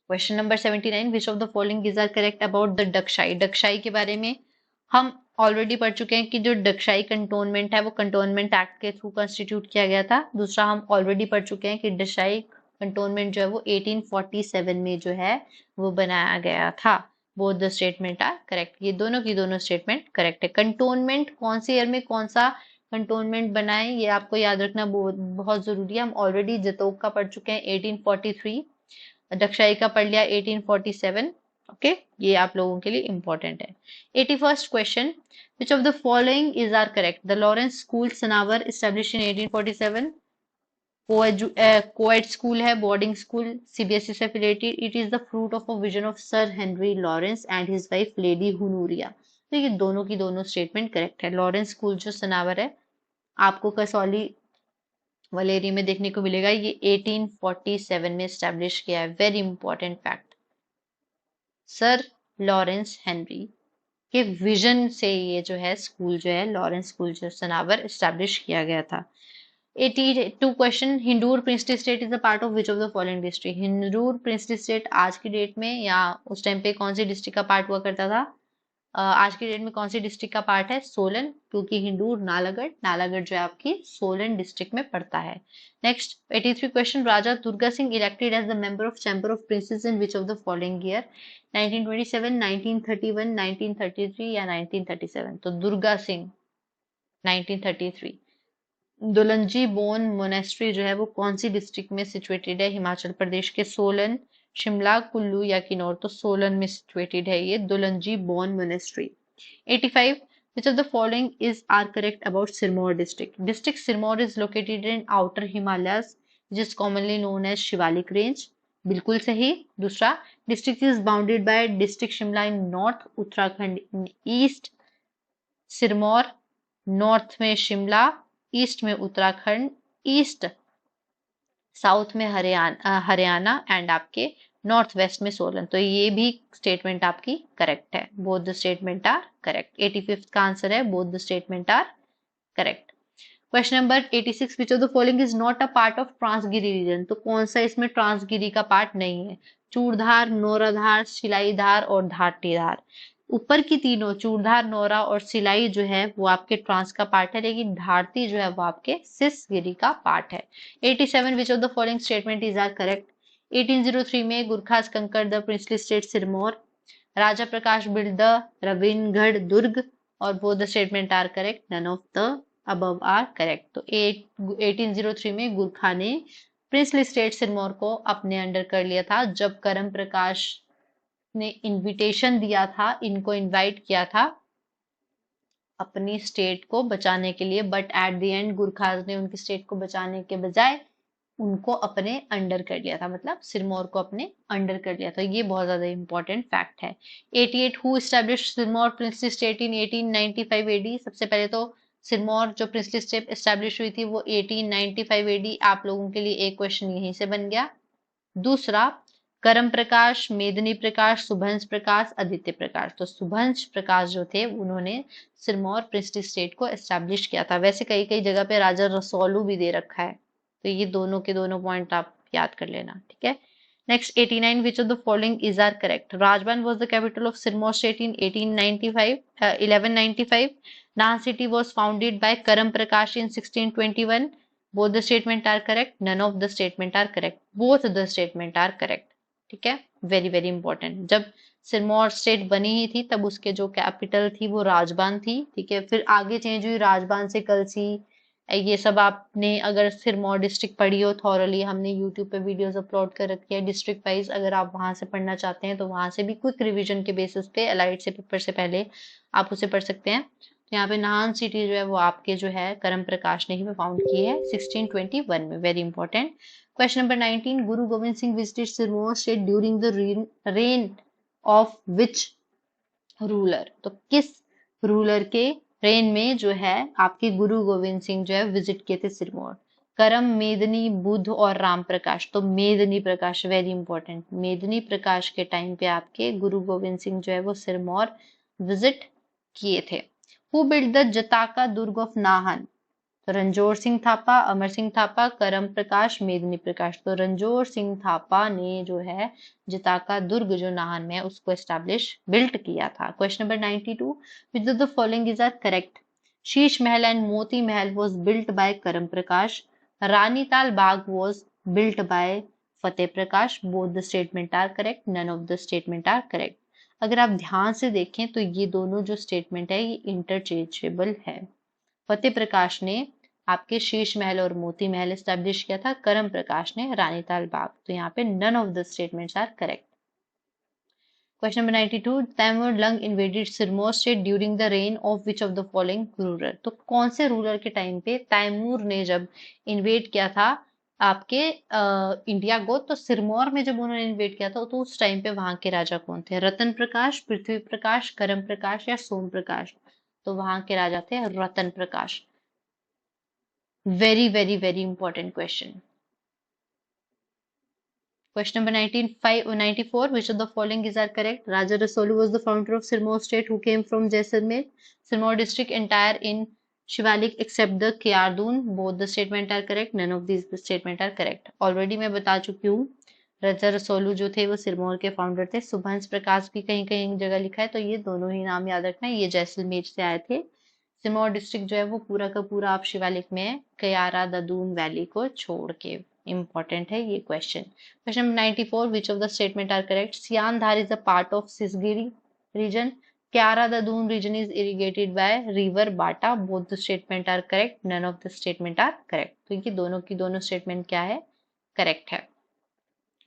Question number 79. Which of the following is are correct about the Dagshai? Dagshai के बारे में हम ऑलरेडी पढ़ चुके हैं कि जो डकशाई कंटोनमेंट है वो कंटोनमेंट एक्ट के थ्रू कंस्टिट्यूट किया गया था। दूसरा हम ऑलरेडी पढ़ चुके हैं कि डकशाई कंटोनमेंट जो है वो 1847 में जो है वो बनाया गया था। Both the statement are correct. ये दोनों की दोनों स्टेटमेंट करेक्ट है। कंटोनमेंट कौन से ईयर में कौन सा कंटोनमेंट बना है ये आपको याद रखना बहुत जरूरी है। हम ऑलरेडी जतोग का पढ़ चुके हैं 1843, दक्षाई का पढ़ लिया 1847। ओके, ये आप लोगों के लिए इंपॉर्टेंट है। 81st question. Which of the following is are correct? The Lawrence school Sanawar establish in 1847। Coed school है, बोर्डिंग स्कूल, सीबीएसई से affiliated. It is the fruit of a vision of sir Henry Lawrence and his wife lady Honoria. तो ये दोनों की दोनों statement correct है। Lawrence school जो सनावर है आपको कसौली वलेरी में देखने को मिलेगा, ये 1847 में स्टैब्लिश किया है। Very important fact, sir Lawrence Henry के विजन से ये जो है स्कूल जो है लॉरेंस स्कूल जो सनावर स्टैब्लिश किया गया था। 82 question, Hindur princely state is a part of which of the following district? Hindur princely state आज की डेट में या उस टाइम पे कौन सी डिस्ट्रिक्ट का पार्ट हुआ करता था? आज की डेट में कौन सी डिस्ट्रिक्ट का पार्ट है? सोलन, क्योंकि हिंदूर नालागढ़, नालागढ़ जो है आपकी सोलन डिस्ट्रिक्ट में पड़ता है। Next 83 question, Raja Durga Singh elected as the member of chamber of princes in which of the following year? 1927, 1931, 1933 या 1937? तो दुर्गा सिंह 1933। दुलंजी बोन मोनेस्ट्री जो है वो कौन सी डिस्ट्रिक्ट में सिचुएटेड है? हिमाचल प्रदेश के सोलन, शिमला, कुल्लू या किन्नौर? तो सोलन में सिचुएटेड है ये दुलंजी Bon monastery. 85 which of the following is are correct about Sirmaur district? District Sirmaur is located in outer Himalayas which is commonly known as Shivalik range. बिल्कुल सही। दूसरा, district is bounded by district Shimla in north, Uttarakhand in east, Sirmaur north में Shimla, east में Uttarakhand, east south में Haryana and आपके north west में सोलन। तो ये भी स्टेटमेंट आपकी करेक्ट है। Both the statement are correct. 85th का आंसर है both the statement are correct. Question number 86, which of the following is not a part of Transgiri region? तो कौन सा इसमें ट्रांसगिरी का पार्ट नहीं है? चूड़धार, नौराधार, शिलाईधार और धाटीधार। ऊपर की तीनों चूड़धार, नौरा और सिलाई जो है वो आपके ट्रांस का पार्ट है, लेकिन धारती जो है वो आपके सिसगिरी का पार्ट है। 87 which of the following statement is are correct? 1803 में Gurkhas conquer the princely state Sirmaur, Raja Prakash build the Ravingarh Durg, और both the statement are correct, none of the above are correct. तो 1803 में गुरखा ने प्रिंसली स्टेट सिरमौर को अपने अंडर कर लिया था जब करम प्रकाश ने इनविटेशन दिया था, इनको इनवाइट किया था अपनी स्टेट को बचाने के लिए, बट एट द एंड गुरखास ने उनकी स्टेट को बचाने के बजाय उनको अपने अंडर कर लिया था, मतलब सिरमौर को अपने अंडर कर लिया था। ये बहुत ज्यादा इंपॉर्टेंट फैक्ट है। 88 who established Sirmaur princely state in 1895 AD? सबसे पहले तो सिरमौर जो प्रिंसली स्टेट एस्टैब्लिश हुई थी वो 1895 एडी। आप लोगों के लिए एक क्वेश्चन यहीं से बन गया। दूसरा, करम प्रकाश, मेदिनी प्रकाश, सुभंस प्रकाश, आदित्य प्रकाश। तो सुभंस प्रकाश जो थे उन्होंने सिरमौर प्रिंसली स्टेट को एस्टैब्लिश किया था। वैसे कई कई जगह पे राजा रसोलू भी दे रखा है, तो ये दोनों के दोनों पॉइंट आप याद कर लेना, ठीक है। Next 89 which of the following is are correct? Rajban was the capital of Sirmaur state in 1195। Nahan city was founded by Karam Prakash in 1621। Both the statement are correct, none of the statement are correct, both the statement are correct, ठीक है। Very very important. जब Sirmaur state बनी ही थी तब उसके जो capital थी वो राजबान थी, ठीक है। फिर आगे चेंज हुई राजबान से कलसी, ये सब आपने अगर सिरमौर डिस्ट्रिक्ट पढ़ी हो थॉरली, हमने यूट्यूब पे वीडियोस अपलोड कर रखी है डिस्ट्रिक्ट वाइज, अगर आप वहां से पढ़ना चाहते हैं तो वहां से भी क्विक रिवीजन के बेसिस पे एलाइड से पेपर से पहले आप उसे पढ़ सकते हैं। तो यहाँ पे नाहन सिटी जो है वो आपके जो है करम प्रकाश ने ही फाउंड की है 1621 में। Very important. Question number 19, Guru Govind Singh visited Sirmaur state during the reign of which ruler? तो किस रूलर के रेन में जो है आपके गुरु गोविंद सिंह जो है विजिट किए थे सिरमौर? करम, मेदिनी, बुध और राम प्रकाश। तो मेदिनी प्रकाश, वेरी इंपॉर्टेंट, मेदिनी प्रकाश के टाइम पे आपके गुरु गोविंद सिंह जो है वो सिरमौर विजिट किए थे। Who build the Jataka Durg of Nahan? तो रणजोर सिंह थापा, अमर सिंह थापा, करम प्रकाश, मेदिनी प्रकाश। तो रणजोर सिंह थापा ने जो है जताका दुर्ग जो नाहन में है उसको एस्टैब्लिश बिल्ट किया था। Question number 92, which of the following is are correct? Sheesh Mahal and Moti Mahal was built by Karam Prakash, Ranital Bagh was built by Fateh Prakash. Both the statement are correct, none of the statement are correct. अगर आप ध्यान से देखें तो ये दोनों जो स्टेटमेंट है ये इंटरचेंजेबल है। फतेह प्रकाश ने आपके शीश महल और मोती महल एस्टैब्लिश किया था, करम प्रकाश ने रानीताल बाग। तो यहाँ पे none of the statements are correct. Question number 92, Timur Lang invaded Sirmaur state during the reign of which of the following ruler? तो कौन से रूलर के टाइम पे तैमूर ने जब इन्वेड किया था आपके इंडिया को, तो सिरमौर में जब उन्होंने इन्वेड किया था तो उस टाइम पे वहां के राजा कौन थे? रतन प्रकाश, पृथ्वी प्रकाश, करम प्रकाश या सोम प्रकाश? तो वहां के राजा थे रतन प्रकाश। Very, very, very important question. Question number 94, which of the following is are correct? Raja Rasolu was the founder of Sirmaur state who came from Jaisalmer. Sirmaur district entire in Shivalik except the Kiardun, both the statement are correct, none of this statement are correct. Already मैं बता चुकी हूँ, रजा रसोलू जो थे वो सिरमौर के founder थे। सुबहंस प्रकाश भी कहीं कहीं जगह लिखा है, तो ये दोनों ही नाम याद रखना है, ये जैसलमेर से आए थे। सिरमौर डिस्ट्रिक्ट जो है वो पूरा का पूरा आप शिवालिक में है, कयारा ददून वैली को छोड़ के। इंपॉर्टेंट है ये क्वेश्चन। Question number 94, which of the statement are correct? Siyan Dhar is a part of Sisgiri region, Kyara Dadun region is irrigated by river Bata. Both the statement are correct. None of the statement are correct. तो ये दोनों की दोनों statement क्या है? Correct है।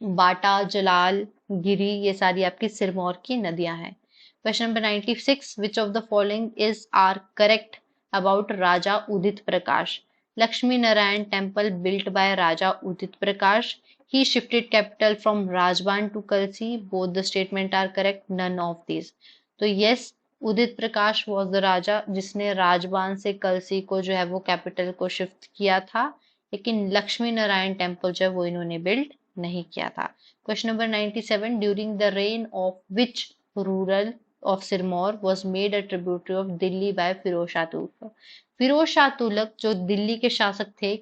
बाटा, जलाल, गिरी ये सारी आपकी सिरमौर की नदियां हैं। Question number 96, which of the following is are correct about Raja Udit Prakash? Lakshmi Narayan temple built by Raja Udit Prakash, he shifted capital from Rajban to Kalsi. Both the statement are correct. None of these. तो yes, Udit Prakash was the Raja जिसने राजबान से कलसी को जो है वो capital को shift किया था, लेकिन लक्ष्मी नारायण टेम्पल जो है वो इन्होंने बिल्ड नहीं किया था। Question number 97, during the reign of which ruler of Sirmaur was made a tributary of Delhi by Firoz Shah Tughlaq? Firoz Shah Tughlaq जो दिल्ली के शासक थे,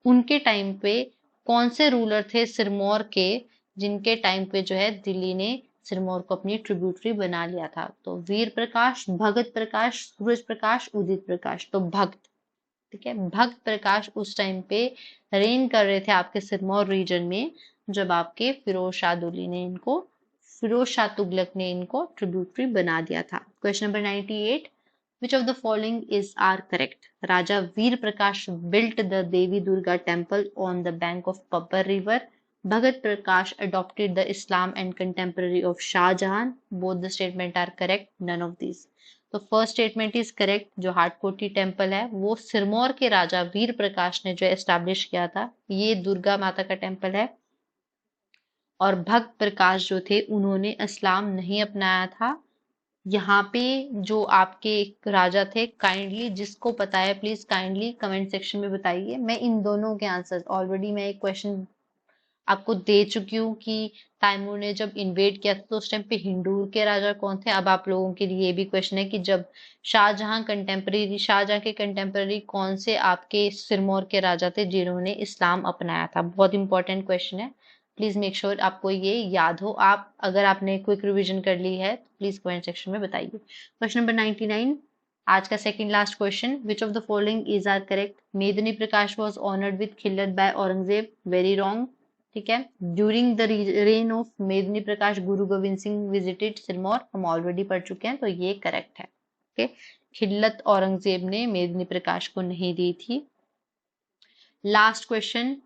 उनके टाइम पे कौन से रूलर थे सिरमौर के जिनके टाइम पे जो है दिल्ली ने सिरमौर को अपनी ट्रिब्यूटरी बना लिया था? तो वीर प्रकाश, भगत प्रकाश, सूरज प्रकाश, उदित प्रकाश। तो भक्त, ठीक है, भक्त प्रकाश उस टाइम पे रेन कर रहे थे आपके सिरमौर रीजन में जब आपके फिरोज शाह तुगलक ने इनको ट्रिब्यूटरी बना दिया था। Question number 98, which of the following is are correct? Raja Veer Prakash built the Devi Durga temple on the bank of Babbar river. Bhagat Prakash adopted the Islam and contemporary of Shah Jahan. Both the statement are correct. None of these. तो first statement is correct, जो Hatkoti temple है वो सिरमौर के राजा वीर प्रकाश ने जो establish किया था, ये दुर्गा माता का टेम्पल है। और भक्त प्रकाश जो थे उन्होंने इस्लाम नहीं अपनाया था। यहाँ पे जो आपके राजा थे, काइंडली जिसको पता है प्लीज काइंडली कमेंट सेक्शन में बताइए। मैं इन दोनों के आंसर ऑलरेडी मैं एक क्वेश्चन आपको दे चुकी हूँ कि तैमूर ने जब इन्वेड किया था तो उस टाइम पे हिंदू के राजा कौन थे। अब आप लोगों के लिए ये भी क्वेश्चन है कि जब शाहजहां के कंटेम्पररी कौन से आपके सिरमौर के राजा थे जिन्होंने इस्लाम अपनाया था? बहुत इंपॉर्टेंट क्वेश्चन है, प्लीज मेक श्योर आपको ये याद हो। आप अगर आपने क्विक रिवीजन कर ली है तो प्लीज कमेंट सेक्शन में बताइए। क्वेश्चन नंबर 99, आज का second last question, which of the following is are correct? Medini Prakash was honoured with khillat by Aurangzeb. Very wrong, ठीक है। During the reign of Medini Prakash Guru Govind Singh visited Sirmaur, हम ऑलरेडी पढ़ चुके हैं, तो ये करेक्ट है। ओके, खिल्लत औरंगजेब ने मेदिनी प्रकाश को नहीं दी थी। Last question,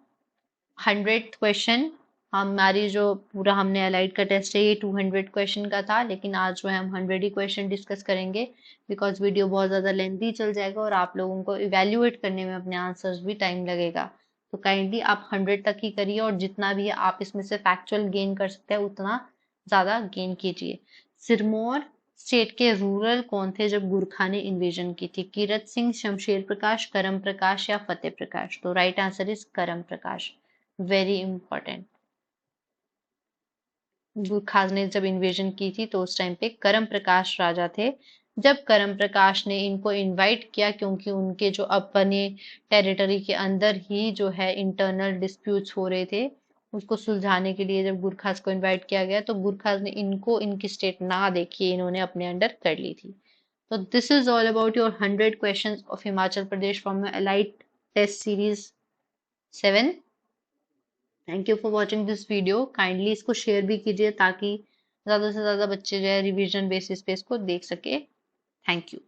100th question. हमारी जो पूरा हमने अलाइड का टेस्ट है ये 200 क्वेश्चन का था, लेकिन आज जो है हम 100 ही क्वेश्चन डिस्कस करेंगे बिकॉज वीडियो बहुत ज्यादा लेंथी चल जाएगा और आप लोगों को इवेल्युएट करने में अपने आंसर्स भी टाइम लगेगा। तो काइंडली आप 100 तक ही करिए और जितना भी आप इसमें से फैक्चुअल गेन कर सकते हैं उतना ज्यादा गेन कीजिए। सिरमौर स्टेट के रूरल कौन थे जब गुरखा ने इन्वेजन की थी? कीरत सिंह, शमशेर प्रकाश, करम प्रकाश या फतेह प्रकाश? तो राइट आंसर इज करम प्रकाश। Very important. गुरखाज ने जब इन्वेजन की थी तो उस टाइम पे करम प्रकाश राजा थे। जब करम प्रकाश ने इनको इनवाइट किया क्योंकि उनके जो अपने टेरिटरी के अंदर ही जो है इंटरनल डिस्प्यूट्स हो रहे थे, उसको सुलझाने के लिए जब गुरखाज को इनवाइट किया गया तो गुरखाज ने इनको इनकी स्टेट ना देखी, इन्होंने अपने अंडर कर ली थी। तो this is all about your 100 questions of Himachal Pradesh from elite test series 7। Thank you for watching this video. Kindly इसको शेयर भी कीजिए ताकि ज्यादा से ज्यादा बच्चे जो है रिवीजन बेसिस पे इसको देख सके। Thank you.